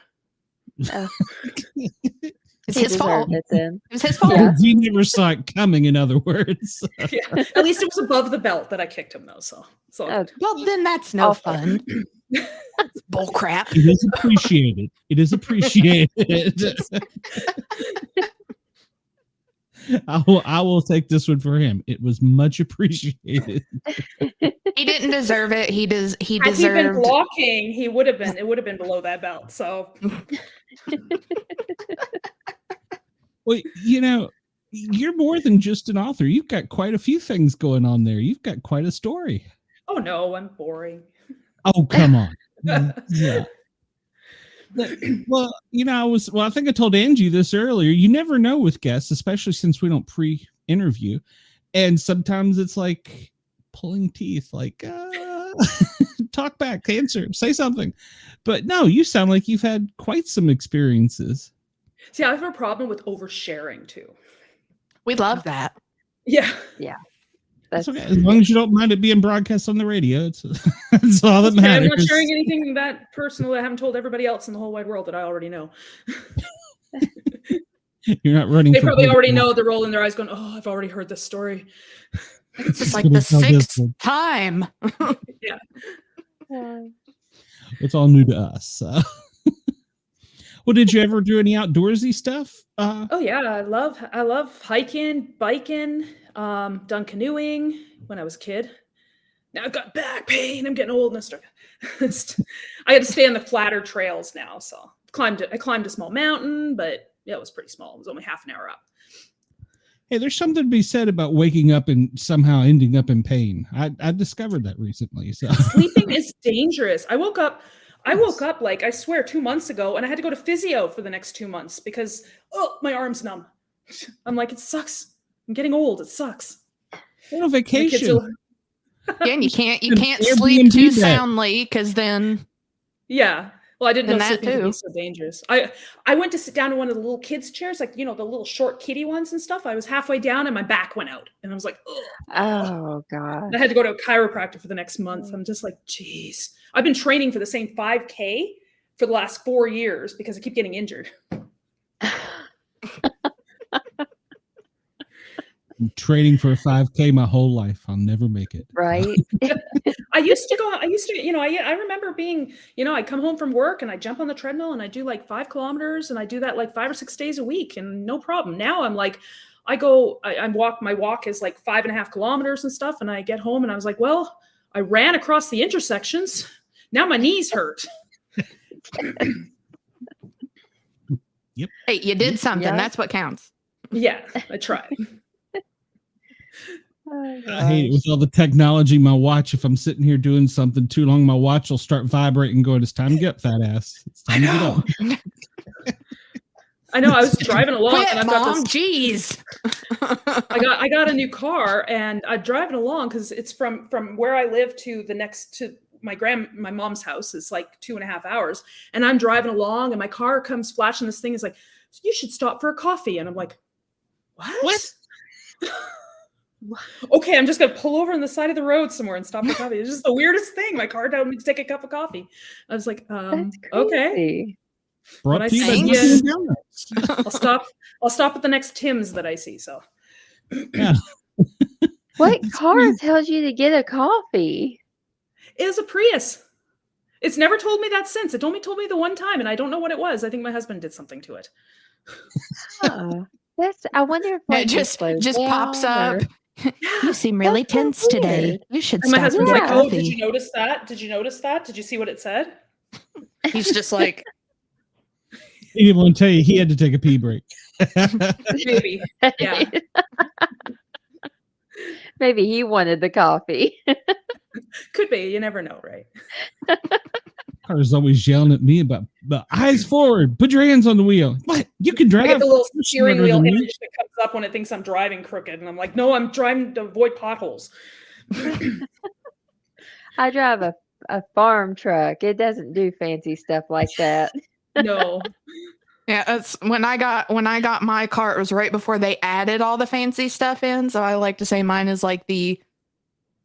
It's He his fault. deserved it then. It was his fault. Yeah. You never saw it coming, in other words. Yeah. At least it was above the belt that I kicked him, though. So Oh, Well, then that's no Awful. fun. Bull crap. It is appreciated. It is appreciated. I will take this one for him. It was much appreciated. He didn't deserve it. He Had he been deserved. blocking, it would have been below that belt. So Well, you're more than just an author. You've got quite a few things going on there. You've got quite a story. oh no, I'm boring. Oh, come on. Yeah. Well, I think I told Angie this earlier. You never know with guests, especially since we don't pre-interview. And sometimes it's like pulling teeth, like, talk back, answer, say something. But no, you sound like you've had quite some experiences. See, I have a problem with oversharing too. We love that. Yeah. That's okay. As long as you don't mind it being broadcast on the radio, that's all that I'm matters. not sharing anything that personal that I haven't told everybody else in the whole wide world that I already know. You're not running. They for probably president. already know. They're rolling their eyes going, oh, I've already heard this story. It's just like Gonna the tell this 6th one. time. It's all new to us. So. Well, did you ever do any outdoorsy stuff? Oh yeah, I love hiking, biking, done canoeing when I was a kid. Now I've got back pain. I'm getting old and I had to stay on the flatter trails now. So I climbed a small mountain, but yeah, it was pretty small. It was only half an hour up. Hey, there's something to be said about waking up and somehow ending up in pain. I discovered that recently. So Sleeping is dangerous. I woke up I woke up like, I swear, 2 months ago, and I had to go to physio for the next 2 months because, my arm's numb. I'm like, it sucks. I'm getting old. It sucks. Go on vacation. Again, you can't Airbnb sleep too that. soundly because then Yeah. Well, I didn't know Then that sleeping could too. be so dangerous. I went to sit down in one of the little kids' chairs, like, the little short kiddie ones and stuff. I was halfway down and my back went out. And I was like, ugh. Oh God. I had to go to a chiropractor for the next month. I'm just like, geez. I've been training for the same 5K for the last 4 years because I keep getting injured. I'm training for a 5K my whole life. I'll never make it. Right. I remember being, I'd come home from work and I jump on the treadmill and I do like 5 kilometers and I do that like 5 or 6 days a week and no problem. Now I'm like, my walk is like 5.5 kilometers and stuff. And I get home and I was like, well, I ran across the intersections. Now my knees hurt. Yep. hey, you did something. Yeah. That's what counts. Yeah, I tried. Oh, I hate it gosh. with all the technology. My watch, if I'm sitting here doing something too long, my watch will start vibrating going, it's time to get up, fat ass. It's time to get up. I know. I was driving along Quit, and I've got Mom. this. Jeez. I got a new car and I'm driving along because it's from where I live to the next to my mom's house is like 2.5 hours. And I'm driving along and my car comes flashing this thing. It's like, you should stop for a coffee. And I'm like, what? Okay, I'm just gonna pull over on the side of the road somewhere and stop for coffee. It's just the weirdest thing. My car told me to take a cup of coffee. I was like, That's okay. crazy. Brought to you by Thanks. Dunkin' Donuts. I'll stop at the next Tim's that I see. So Yeah. What car tells you to get a coffee? it was a Prius. It's never told me that since. It only told me the one time, and I don't know what it was. I think my husband did something to it. I wonder if like, It just slows pops down up. or- You seem really That's so tense today. weird. You should And my stop and husband's get like, a "Oh, coffee. did you notice that? Did you notice that? Did you see what it said?" He's just like, He didn't want to tell you he had to take a pee break. Maybe. Yeah. Maybe he wanted the coffee. Could be. You never know, right? Carter's always yelling at me about eyes forward, put your hands on the wheel. What? You can I drive. get the little You're steering smarter wheel than me. image that comes up when it thinks I'm driving crooked, and I'm like, "No, I'm driving to avoid potholes." I drive a farm truck. It doesn't do fancy stuff like that. No. yeah. It's when I got my car. It was right before they added all the fancy stuff in. So I like to say mine is like the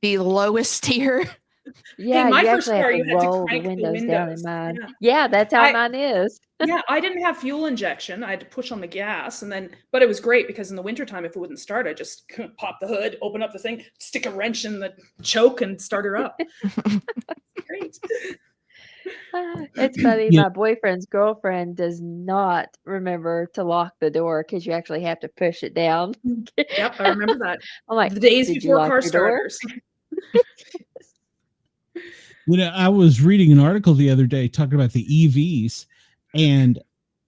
lowest tier. Yeah, my you first actually car, have you to had to roll the crank the windows down in windows. mine. Yeah. Yeah, that's how I- mine is. Yeah, I didn't have fuel injection. I had to push on the gas, but it was great because in the wintertime, if it wouldn't start, I just pop the hood, open up the thing, stick a wrench in the choke, and start her up. Great. It's funny. Yeah. My boyfriend's girlfriend does not remember to lock the door because you actually have to push it down. Yep, I remember that. I'm like, The days "Did you before lock car your door?" starters. I was reading an article the other day talking about the EVs, and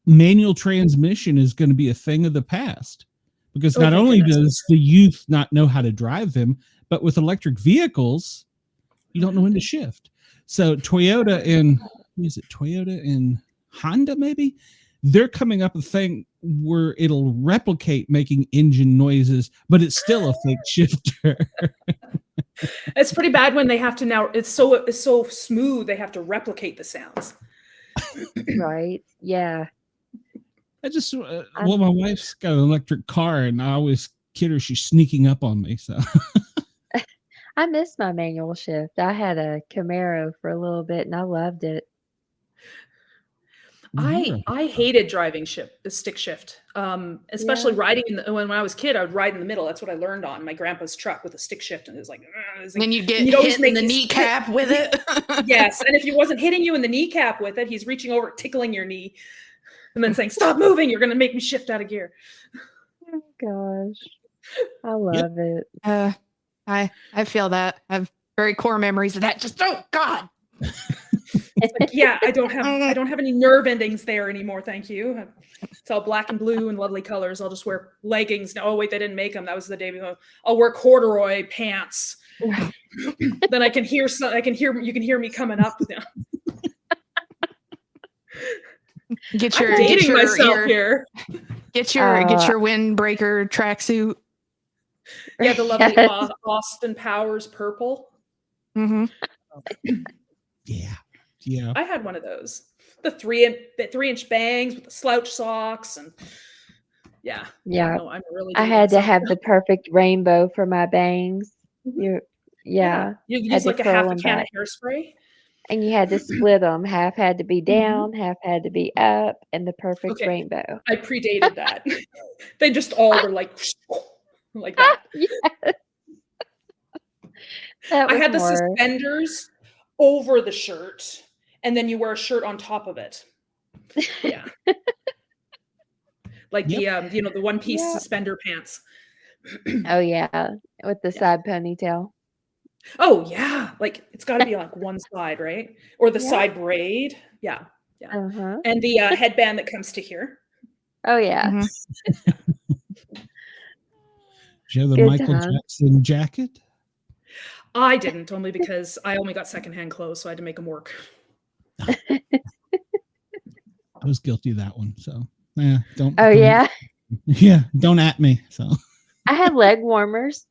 manual transmission is going to be a thing of the past because Oh, not thank only goodness. does the youth not know how to drive them, but with electric vehicles, you don't know when to shift. So Toyota and Honda, maybe they're coming up with a thing where it'll replicate making engine noises, but it's still a fake shifter. It's pretty bad when they have to now. It's so smooth. They have to replicate the sounds. Right? Yeah. I just, well, my wife's got an electric car, and I always kid her she's sneaking up on me. So I miss my manual shift. I had a Camaro for a little bit and I loved it. I hated driving stick shift, especially riding when I was a kid. I would ride in the middle. That's what I learned on my grandpa's truck with a stick shift, and it was like, Then you get you'd always hit in the make these- kneecap with it. yes. And if he wasn't hitting you in the kneecap with it, he's reaching over, tickling your knee, and then saying, "Stop moving! You're going to make me shift out of gear." Oh gosh. I love it. I feel that. I have very core memories of that. Just God. It's like, yeah, I don't have any nerve endings there anymore. Thank you. It's all black and blue and lovely colors. I'll just wear leggings now. Oh wait, they didn't make them. That was the day before. I'll wear corduroy pants. Then I can hear. You can hear me coming up. Get I'm your dating myself here. Get your windbreaker tracksuit. Yeah, the lovely Yes. Austin Powers purple. Mm-hmm. Yeah. I had one of those. The 3-inch bangs with the slouch socks and yeah. Yeah. No, I'm really. I had to have the perfect rainbow for my bangs. Mhm. Yeah. You Had use to like a curl half a them can back. of hairspray. And you had to split them. Half had to be down, half had to be up, and the perfect Okay. rainbow. I predated that. They just all were like that. Yes. That I was had the more. suspenders over the shirt, and then you wear a shirt on top of it. Yeah. Like the the one-piece Yep. suspender pants. Oh yeah, with the side ponytail. Oh yeah, like it's got to be like one side, right? Or the Yeah. side braid. Yeah. Uh-huh. And the headband that comes to here. Oh yeah. Mm-hmm. Did you have the Good Michael times. Jackson jacket? I didn't, only because I only got secondhand clothes, so I had to make them work. I was guilty of that one. So yeah, don't. Oh yeah. Yeah, don't at me. So I had leg warmers.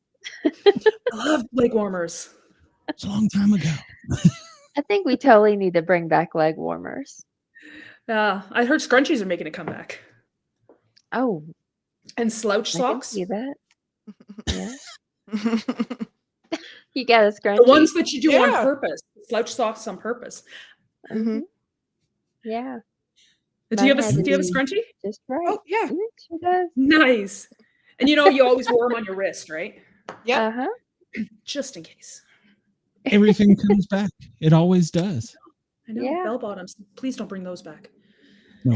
I love leg warmers. it's a long time ago. I think we totally need to bring back leg warmers. I heard scrunchies are making a comeback. Oh, And slouch I can socks. see that. Yeah. You got a scrunchie. The ones that you do on Yeah. purpose. Slouch socks on purpose. Mhm. Yeah. Do you have Mine had a to be scrunchie? just right. Oh yeah. Mhm, she does. Nice. And you always wore them on your wrist, right? Yep. Uh-huh. Just in case. Everything comes back. It always does. I know. Yeah. Bell bottoms. Please don't bring those back. No.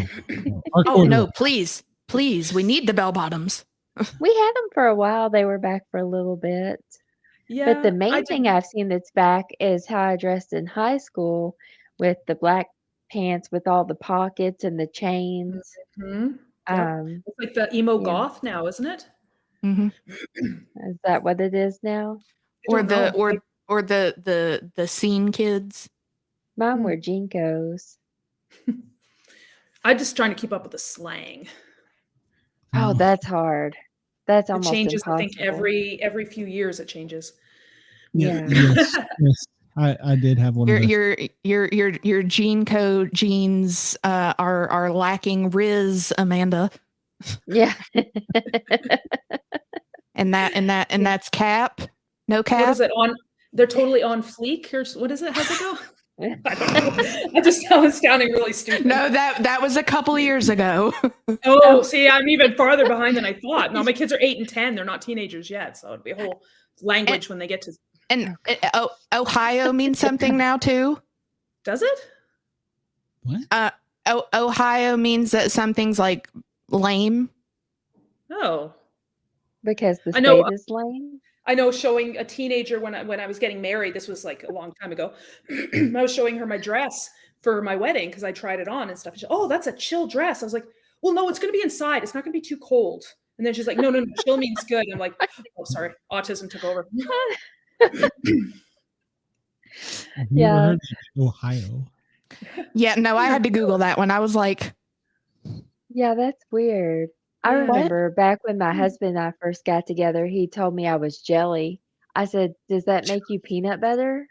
Our Oh corduroy. no, please, we need the bell bottoms. We had them for a while. They were back for a little bit. Yeah. But the main thing I've seen that's back is how I dressed in high school with the black pants with all the pockets and the chains. Mhm. Yep. It's like the emo Yeah. goth now, isn't it? Mm-hmm. Is that what it is now? I don't know. Or the scene kids. Mine were Jinkos. I'm just trying to keep up with the slang. Oh, that's hard. That's It almost changes. impossible. I think every few years it changes. Yeah. Yes. I did have one of those. Your gene code genes are lacking Riz, Amanda. Yeah. And that's Cap. No Cap. What is it on? They're totally on fleek, or what is it? How's it go? I don't know. I was sounding really stupid. No, that was a couple of years ago. Oh, see, I'm even farther behind than I thought. No, my kids are 8 and 10. They're not teenagers yet, so it'd be a whole language when they get to. And Ohio means something now too. Does it? What? Ohio means that something's like lame. Oh, Because the I know. state is lame. I know. Showing a teenager when I was getting married. This was like a long time ago. I was showing her my dress for my wedding because I tried it on and stuff. And she, oh, that's a chill dress. I was like, well, no, it's going to be inside. It's not going to be too cold. And then she's like, no, chill means good. I'm like, oh, sorry, autism took over. Have you Yeah. ever heard of Ohio? Yeah, no, I had to Google that one. I was like, Yeah, that's weird. I Yeah. remember back when my husband and I first got together, he told me I was jelly. I said, does that make you peanut butter?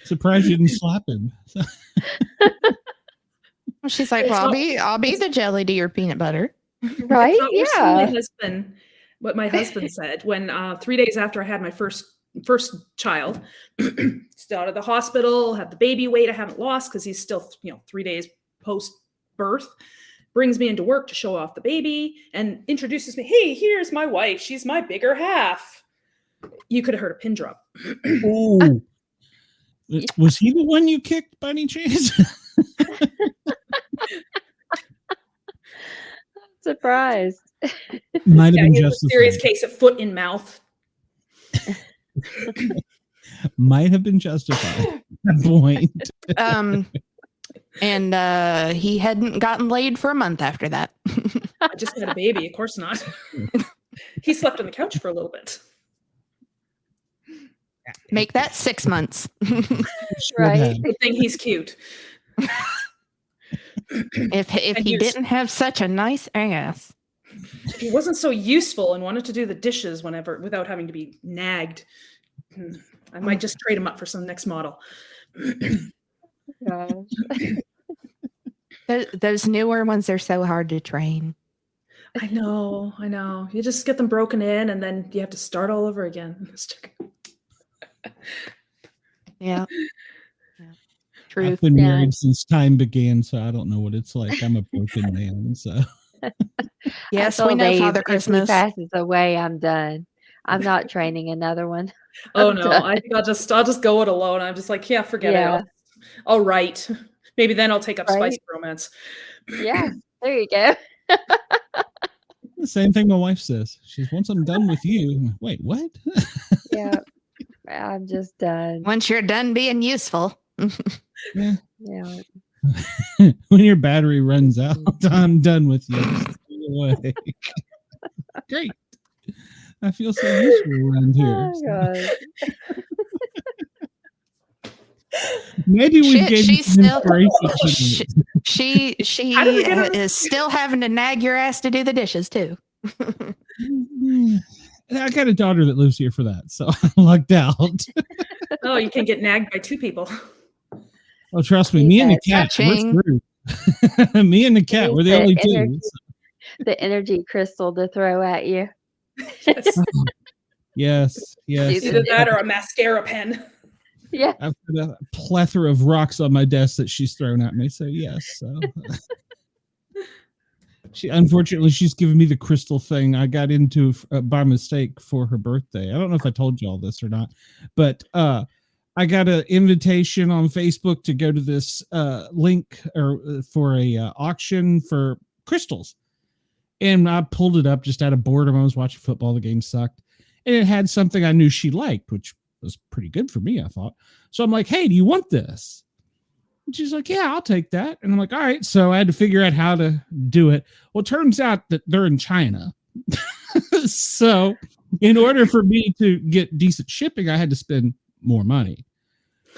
Surprised you didn't slap him. she's like, well, I'll be the jelly to your peanut butter. Right? It's not worse than Yeah. what my husband said when 3 days after I had my first child, still out of the hospital, had the baby weight I haven't lost because he's still 3 days post birth. Brings me into work to show off the baby and introduces me. Hey, here's my wife. She's my bigger half. You could have heard a pin drop. Oh, was he the one you kicked by any chance? Surprised. Might have Yeah, been he was a justified. serious case of foot in mouth. Might have been justified at that point. And he hadn't gotten laid for a month after that. I just had a baby. Of course not. He slept on the couch for a little bit. Make that 6 months. Right. Good thing he's cute. If And he you- didn't have such a nice ass. If he wasn't so useful and wanted to do the dishes whenever without having to be nagged, I might just trade him up for some next model. Gosh. Those newer ones are so hard to train. I know. You just get them broken in and then you have to start all over again. Yeah. I've Truth. been Yeah. married since time began, so I don't know what it's like. I'm a broken man, so Yes, I we told know, Dave, Father if Christmas. he passes away, I'm done. I'm not training another one. Oh I'm no, done. I think I'll just go it alone. I'm just like, yeah, forget Yeah. it. I'll write. Maybe then I'll take up Right. spicy romance. Yeah, there you go. the same thing my wife says. She's once I'm done with you. Wait, what? Yeah, I'm just done. Once you're done being useful. Yeah. Yeah. When your battery runs out, I'm done with you. Just throw it away. Great. I feel so useful around here. Oh, gosh. Maybe we gave you She's some still inspiration. she How did we get on- is still having to nag your ass to do the dishes too. I got a daughter that lives here for that, so I'm lucked out. Oh, you can get nagged by two people. Oh, trust me, me and the cat, Touching. we're screwed. Me and the cat, we're the only two. The energy crystal to throw at you. Yes. Yes, yes. Either Either that or a mascara pen. Yeah. I've got a plethora of rocks on my desk that she's thrown at me, so yes. So unfortunately she's given me the crystal thing I got into by mistake for her birthday. I don't know if I told you all this or not, but I got an invitation on Facebook to go to this link or for a auction for crystals. And I pulled it up just out of boredom. I was watching football. The game sucked. And it had something I knew she liked, which was pretty good for me, I thought. So I'm like, hey, do you want this? And she's like, yeah, I'll take that. And I'm like, all right. So I had to figure out how to do it. Well, it turns out that they're in China. So in order for me to get decent shipping, I had to spend more money.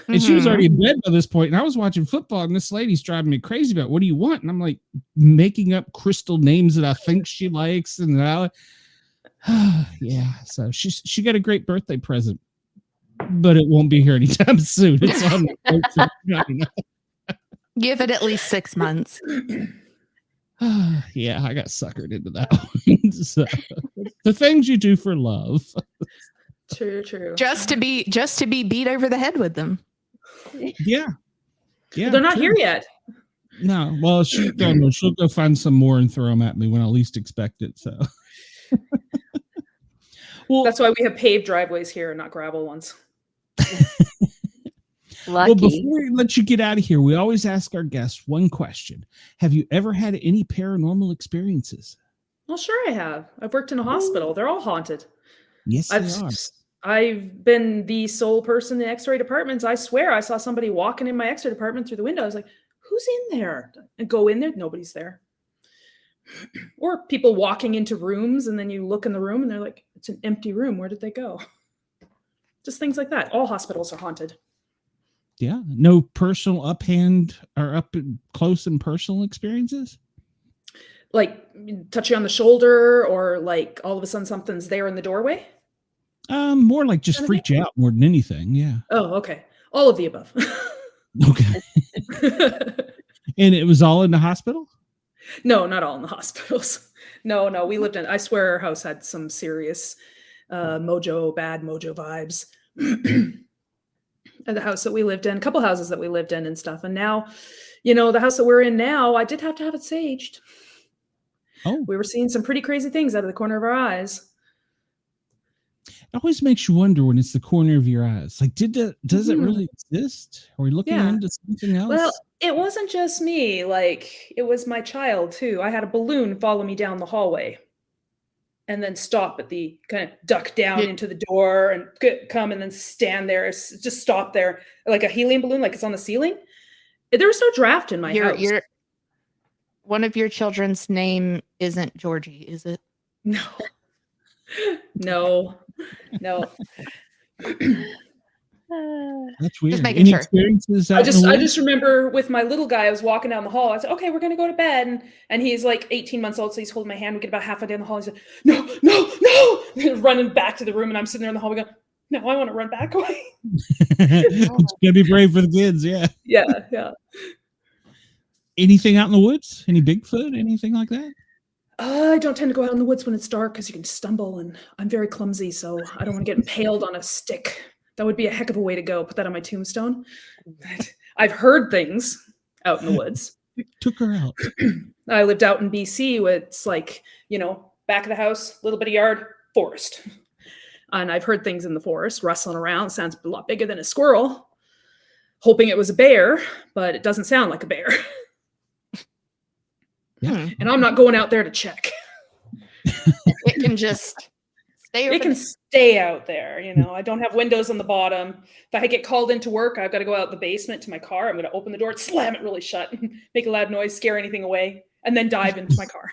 And she was already in bed by this point, and I was watching football, and this lady's driving me crazy about, what do you want? And I'm like making up crystal names that I think she likes, and yeah. So she got a great birthday present, but it won't be here anytime soon. It's on. Give it at least 6 months. Yeah, I got suckered into that one. So, the things you do for love. True. Just to be beat over the head with them. Yeah. They're not true. here yet. No, well, she'll go find some more and throw them at me when I least expect it. So, well, That's why we have paved driveways here and not gravel ones. Lucky. well, before we let you get out of here, we always ask our guests one question: have you ever had any paranormal experiences? Well, sure I have. I've worked in a hospital. They're all haunted. Yes, they are. I've been the sole person in the X-ray departments. I swear I saw somebody walking in my X-ray department through the window. I was like, who's in there? And go in there. Nobody's there. Or people walking into rooms and then you look in the room and they're like, it's an empty room. Where did they go? Just things like that. All hospitals are haunted. Yeah. No personal uphand or up close and personal experiences? Like touch you on the shoulder or like all of a sudden something's there in the doorway? More like just freaked you out more than anything. Yeah. Oh, okay. All of the above. Okay. And it was all in the hospital? No, not all in the hospitals. No. We lived in, I swear our house had some serious bad mojo vibes. And the house that we lived in, a couple houses that we lived in and stuff. And now, the house that we're in now, I did have to have it saged. Oh. We were seeing some pretty crazy things out of the corner of our eyes. It always makes you wonder when it's the corner of your eyes. Like, does it really exist? Are we looking into something else? Well, it wasn't just me. Like, it was my child too. I had a balloon follow me down the hallway and then stop at the kind of duck down into the door and come and then stand there. Just stop there like a helium balloon, like it's on the ceiling. There was no draft in my house. One of your children's name isn't Georgie, is it? No. That's weird. making Any sure. experiences out I in the just woods? remember with my little guy, I was walking down the hall. I said, "Okay, we're gonna go to bed," and he's like 18 months old, so he's holding my hand. We get about halfway down the hall. He's like, "No, no, no!" running back to the room, and I'm sitting there in the hall. We go, "No, I want to run back away." It's gonna be brave for the kids, yeah. Yeah. Anything out in the woods? Any Bigfoot? Anything like that? I don't tend to go out in the woods when it's dark because you can stumble, and I'm very clumsy, so I don't want to get impaled on a stick. That would be a heck of a way to go. Put that on my tombstone. I've heard things out in the woods. Took her out. I lived out in BC where it's like, back of the house, little bit of yard, forest. And I've heard things in the forest rustling around. Sounds a lot bigger than a squirrel. Hoping it was a bear, but it doesn't sound like a bear. Yeah. And I'm not going out there to check. It can just stay over It can there. stay out there. I don't have windows on the bottom. If I get called into work, I've got to go out the basement to my car. I'm going to open the door, slam it really shut, make a loud noise, scare anything away, and then dive into my car.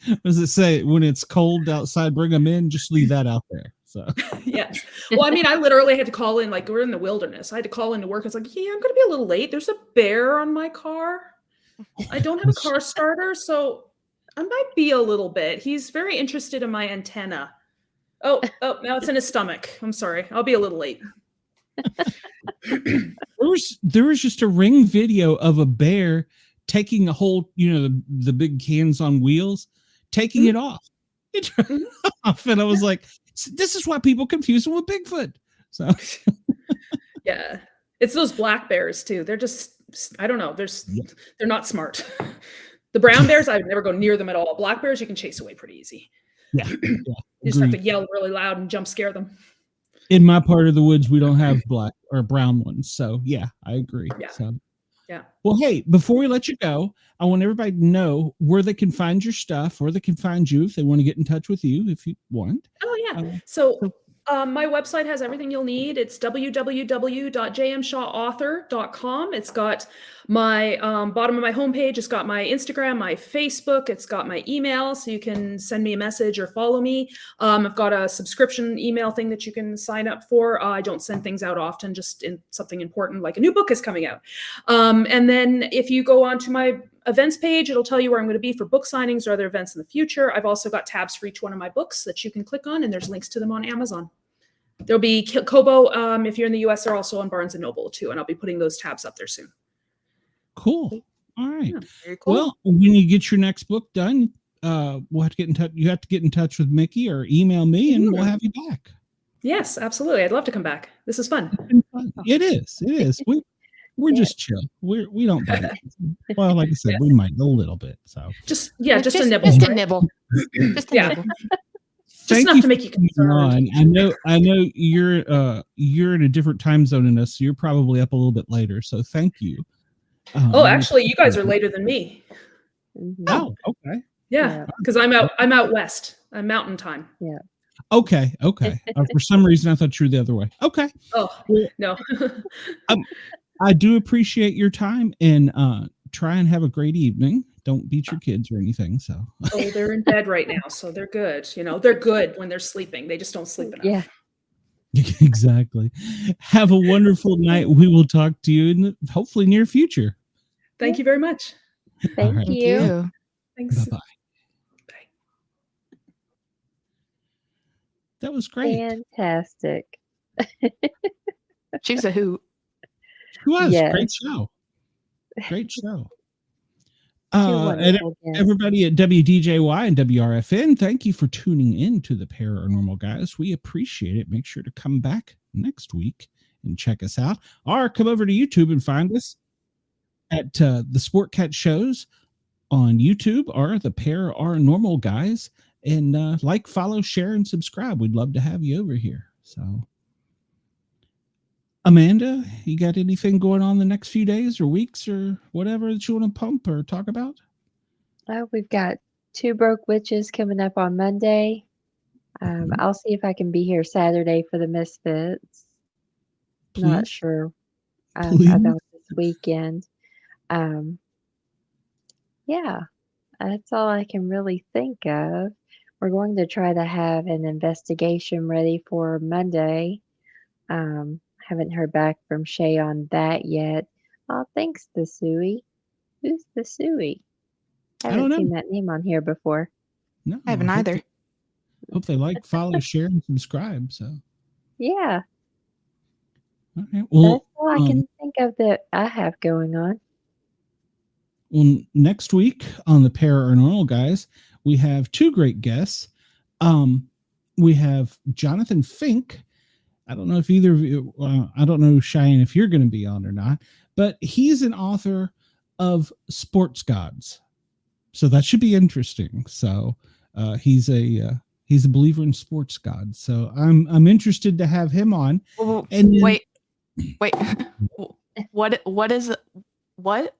What does it say? When it's cold outside, bring them in. Just leave that out there. So Yes. Well, I mean, I literally had to call in, like, we're in the wilderness. I had to call into work. It's like, yeah, I'm going to be a little late. There's a bear on my car. I don't have a car starter, so I might be a little bit. He's very interested in my antenna. Oh, now it's in his stomach. I'm sorry. I'll be a little late. there was just a Ring video of a bear taking a whole, the big cans on wheels, taking it off. It turned off, and I was like, "This is why people confuse them with Bigfoot." So, Yeah, it's those black bears too. They're just, I don't know. They're not smart. The brown bears, I would never go near them at all. Black bears, you can chase away pretty easy. yeah. You just have to yell really loud and jump scare them. In my part of the woods, we don't have black or brown ones, so yeah, I agree. Yeah. So, yeah. Well, hey, before we let you go, I want everybody to know where they can find your stuff, where they can find you if they want to get in touch with you, if you want. Oh, yeah. So my website has everything you'll need. It's www.jmshawauthor.com. It's got my bottom of my homepage. It's got my Instagram, my Facebook. It's got my email, so you can send me a message or follow me. I've got a subscription email thing that you can sign up for. I don't send things out often, just in something important, like a new book is coming out. And then if you go onto my events page, it'll tell you where I'm going to be for book signings or other events in the future. I've also got tabs for each one of my books that you can click on, and there's links to them on Amazon. There'll be Kobo. If you're in the US, they're also on Barnes & Noble too, and I'll be putting those tabs up there soon. Cool. All right. Yeah, very cool. Well, when you get your next book done, we'll have to get in touch. You have to get in touch with Mickey or email me, and we'll have you back. Yes, absolutely. I'd love to come back. This is fun. It is. It is. We're just chill. We don't bite. Well, like I said, we might a little bit. So just a nibble. Just a nibble. Just a nibble. Just enough to make you concerned. I know you're in a different time zone than us, so you're probably up a little bit later. So thank you. Actually, you guys are later than me. Oh, okay. Yeah, because I'm out west. I'm mountain time. Yeah. Okay. For some reason, I thought you were the other way. Okay. Oh, no. I do appreciate your time, and try and have a great evening. Don't beat your kids or anything. So. Oh, they're in bed right now, so they're good. They're good when they're sleeping. They just don't sleep enough. Yeah. Exactly. Have a wonderful night. We will talk to you in the hopefully near future. Thank you very much. Thank right. you. Thanks. Bye-bye. That was great. Fantastic. She's a hoot. It was. Yes. Great show. Great show. Two And wonderful guests. everybody at WDJY and WRFN, thank you for tuning in to the Paranormal Guys. We appreciate it. Make sure to come back next week and check us out. Or come over to YouTube and find us at the Sport Cat Shows on YouTube or the Paranormal Guys. And like, follow, share, and subscribe. We'd love to have you over here. So, Amanda, you got anything going on the next few days or weeks or whatever that you want to pump or talk about? We've got Two Broke Witches coming up on Monday. I'll see if I can be here Saturday for the Misfits. Not sure about this weekend. Yeah, that's all I can really think of. We're going to try to have an investigation ready for Monday. Haven't heard back from Shay on that yet. Oh, thanks, the Suey. Who's the Suey? I don't Haven't know. seen that name on here before. No, I haven't either. Hope they like, follow, share, and subscribe. So, Yeah, all right. Well, that's all I can think of that I have going on. well, next week on the Paranormal Guys, we have two great guests. We have Jonathan Fink. I don't know if either of you, I don't know, Cheyenne, if you're going to be on or not, but he's an author of Sports Gods. So that should be interesting. So he's a believer in sports gods. So I'm interested to have him on. Well, And then- wait. What is it? What?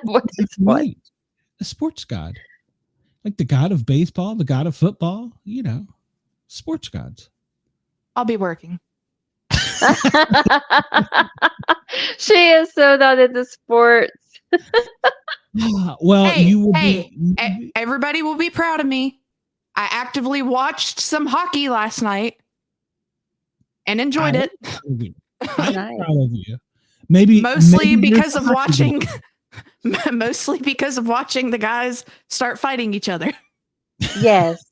What is That's what? right. A sports god. Like the god of baseball, the god of football, sports gods. I'll be working. She is so not into sports. Well, Hey, you will hey, be. Everybody will be proud of me. I actively watched some hockey last night and enjoyed it. I'm Nice. proud of you. Maybe Mostly maybe because there's of a hockey watching game. mostly because of watching the guys start fighting each other. Yes,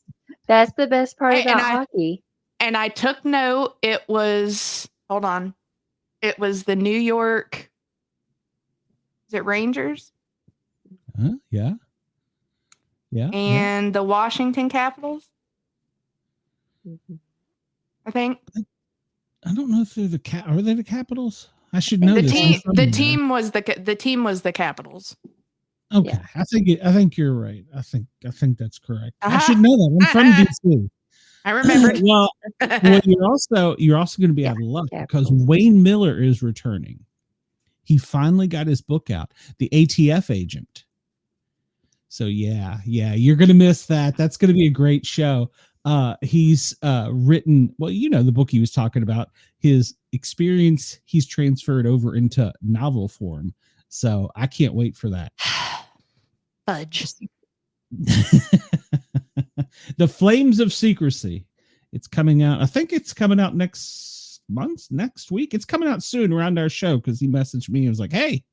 that's the best part Hey, and about I- hockey. And I took note. It was the New York, is it Rangers? Huh? Yeah. Yeah. And the Washington Capitals, Mhm. I think. I don't know if they're are they the Capitals? I should know The this. team I'm from the there. team was the Capitals. Okay, Yeah. I think you're right. I think that's correct. I Uh-huh. should know that. I'm from DC. I remembered. well, you're also going to be out of luck because Capitals. Wayne Miller is returning. He finally got his book out, The ATF Agent. So yeah, you're going to miss that. That's going to be a great show. He's written, well, the book he was talking about, his experience, he's transferred over into novel form. So I can't wait for that. Fudge. The Flames of Secrecy. It's coming out. I think it's coming out next week. It's coming out soon around our show because he messaged me and was like, "Hey, I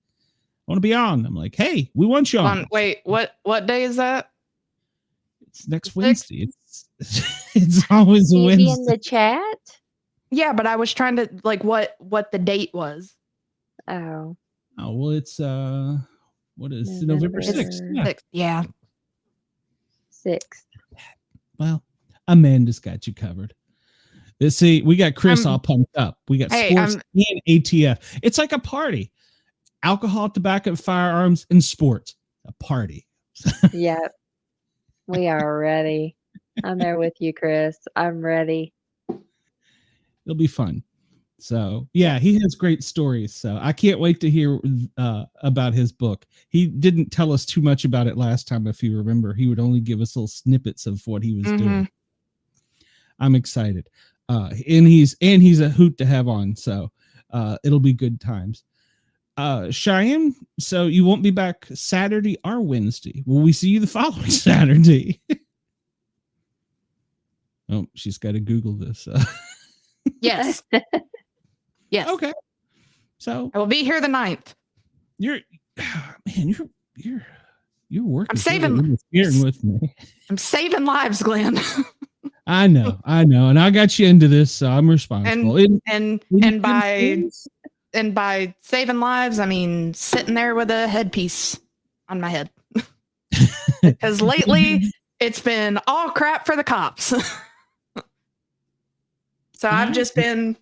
want to be on." I'm like, "Hey, we want you on." Wait, what day is that? It's next The Wednesday. It's always a Maybe in Wednesday. the chat. Yeah, but I was trying to what the date was. Oh, Oh well, it's what is November 6th? Yeah. Yeah. 6th. Well, Amanda's got you covered. Let's see, we got Chris all pumped up. We got Hey, sports and ATF. It's like a party. Alcohol, tobacco, firearms, and sports. A party. Yep. We are ready. I'm there with you, Chris. I'm ready. It'll be fun. So yeah, he has great stories. So I can't wait to hear about his book. He didn't tell us too much about it last time. If you remember, he would only give us little snippets of what he was doing. I'm excited. And he's a hoot to have on. So it'll be good times. Cheyenne, so you won't be back Saturday or Wednesday. Will we see you the following Saturday? Oh, she's got to Google this. Yes. Yes. Okay. So I will be here the 9th. you're working. I'm saving- with me. I'm saving lives, Glenn. I know, and I got you into this, so I'm responsible. and by saving lives, I mean sitting there with a headpiece on my head. Because lately it's been all crap for the cops. So I've just been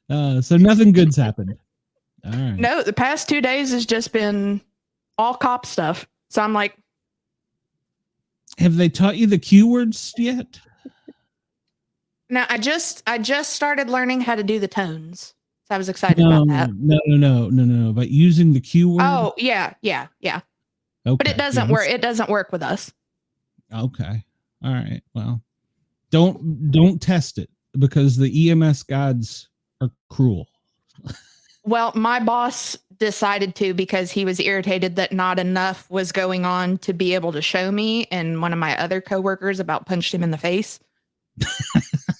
so nothing good's happened. All right. no, the past 2 days has just been all cop stuff. So I'm like, Have they taught you the Q words yet? now I just started learning how to do the tones. So I was excited about that. No. But using the Q word. Oh, yeah. Okay. But it doesn't Yes. work. It doesn't work with us. Okay. All right. Well, don't test it because the EMS gods are cruel. Well, my boss decided to because he was irritated that not enough was going on to be able to show me. And one of my other coworkers about punched him in the face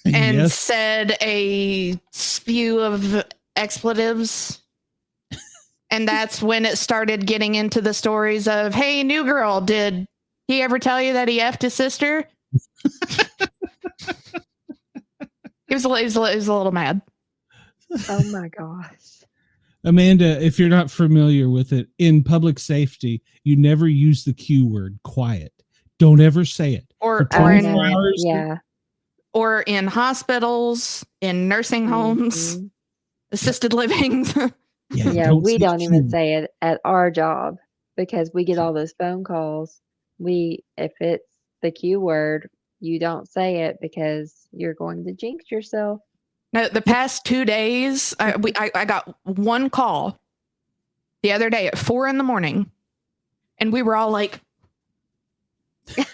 and Yes. said a spew of expletives. And that's when it started getting into the stories of, hey, new girl, did he ever tell you that he effed his sister? He was a little mad. Oh my gosh. Amanda, if you're not familiar with it, in public safety, you never use the Q word, quiet. Don't ever say it. Or Oh, in, no. hours. Yeah. or in hospitals, in nursing homes, Mhm. assisted livings. Yeah, we say don't Q. even say it at our job because we get all those phone calls. If it's the Q word, you don't say it because you're going to jinx yourself. No, the past 2 days, I got one call the other day at 4 a.m, and we were all like,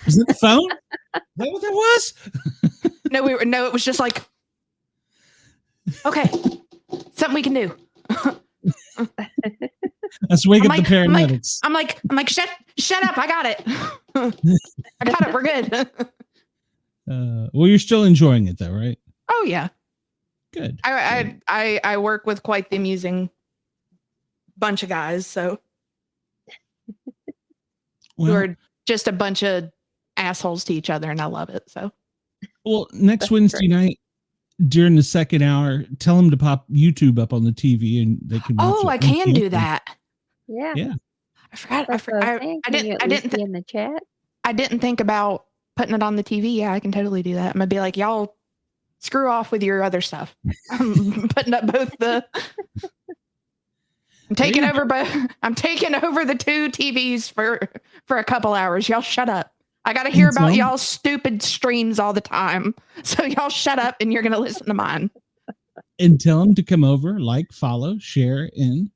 Was it the phone? Is that what that was? no, it was just like, okay, something we can do. Let's wake up the I'm paramedics. I'm like, shut up, I got it. I got it, we're good. Well, you're still enjoying it though, right? Oh yeah. Good. I work with quite the amusing bunch of guys, so Well, who are just a bunch of assholes to each other, and I love it. So next That's Wednesday great. night during the second hour, tell them to pop YouTube up on the TV and they can watch it I on can do TV. that. Yeah. Yeah. I forgot. That's what I was saying. I Can you didn't. at least be in the chat? I didn't think about putting it on the TV. Yeah, I can totally do that. I'm gonna be like, y'all screw off with your other stuff. I'm putting up both the. I'm taking over the two TVs for a couple hours. Y'all shut up. I got to hear about y'all stupid streams all the time. So y'all shut up and you're going to listen to mine. And tell them to come over, like, follow, share, and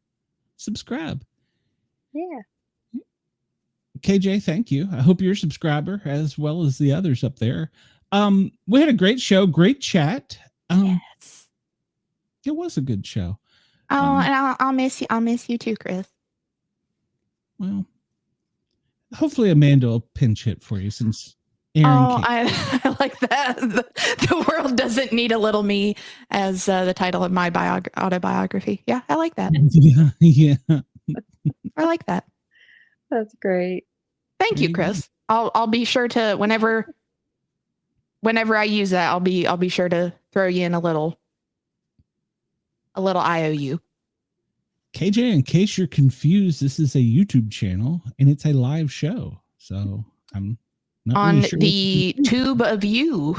subscribe. Yeah. KJ, thank you. I hope you're a subscriber as well as the others up there. We had a great show, great chat. Yes. It was a good show. And I'll miss you. I'll miss you too, Chris. Well, hopefully Amanda will pinch hit for you since Aaron I like that. The world doesn't need a little me as the title of my autobiography. Yeah, I like that. yeah. I like that. That's great. Thank you, Chris. I'll be sure to whenever I use that, I'll be sure to throw you in a little IOU. KJ, in case you're confused, this is a YouTube channel and it's a live show. So I'm not On really sure the tube of you.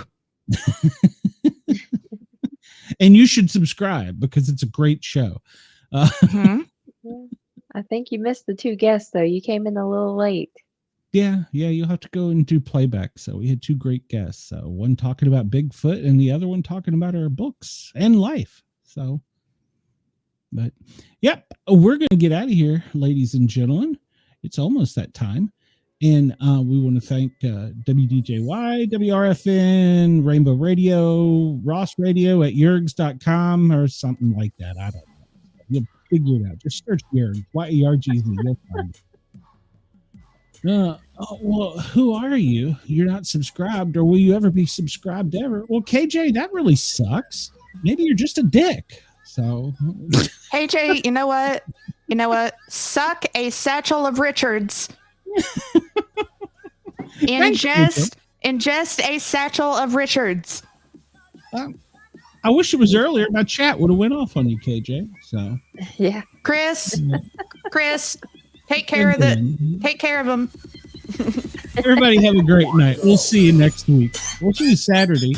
And you should subscribe because it's a great show. Mhm. Yeah. I think you missed the two guests though. You came in a little late. Yeah, you'll have to go and do playback. So we had two great guests. So one talking about Bigfoot and the other one talking about our books and life. So, but yep, we're going to get out of here, ladies and gentlemen. It's almost that time. And we want to thank WDJY, WRFN, Rainbow Radio, Ross Radio at yergs.com or something like that. I don't know. You'll figure it out. Just search Yergs, YERGZ, you'll find it. Well, who are you? You're not subscribed, or will you ever be subscribed ever? Well, KJ, that really sucks. Maybe you're just a dick. So, Hey Jay, you know what? Suck a satchel of Richards. Ingest a satchel of Richards. I wish it was earlier. My chat would have went off on you, KJ. So, Yeah. Chris, take care of him. Everybody have a great night. We'll see you next week. We'll see you Saturday.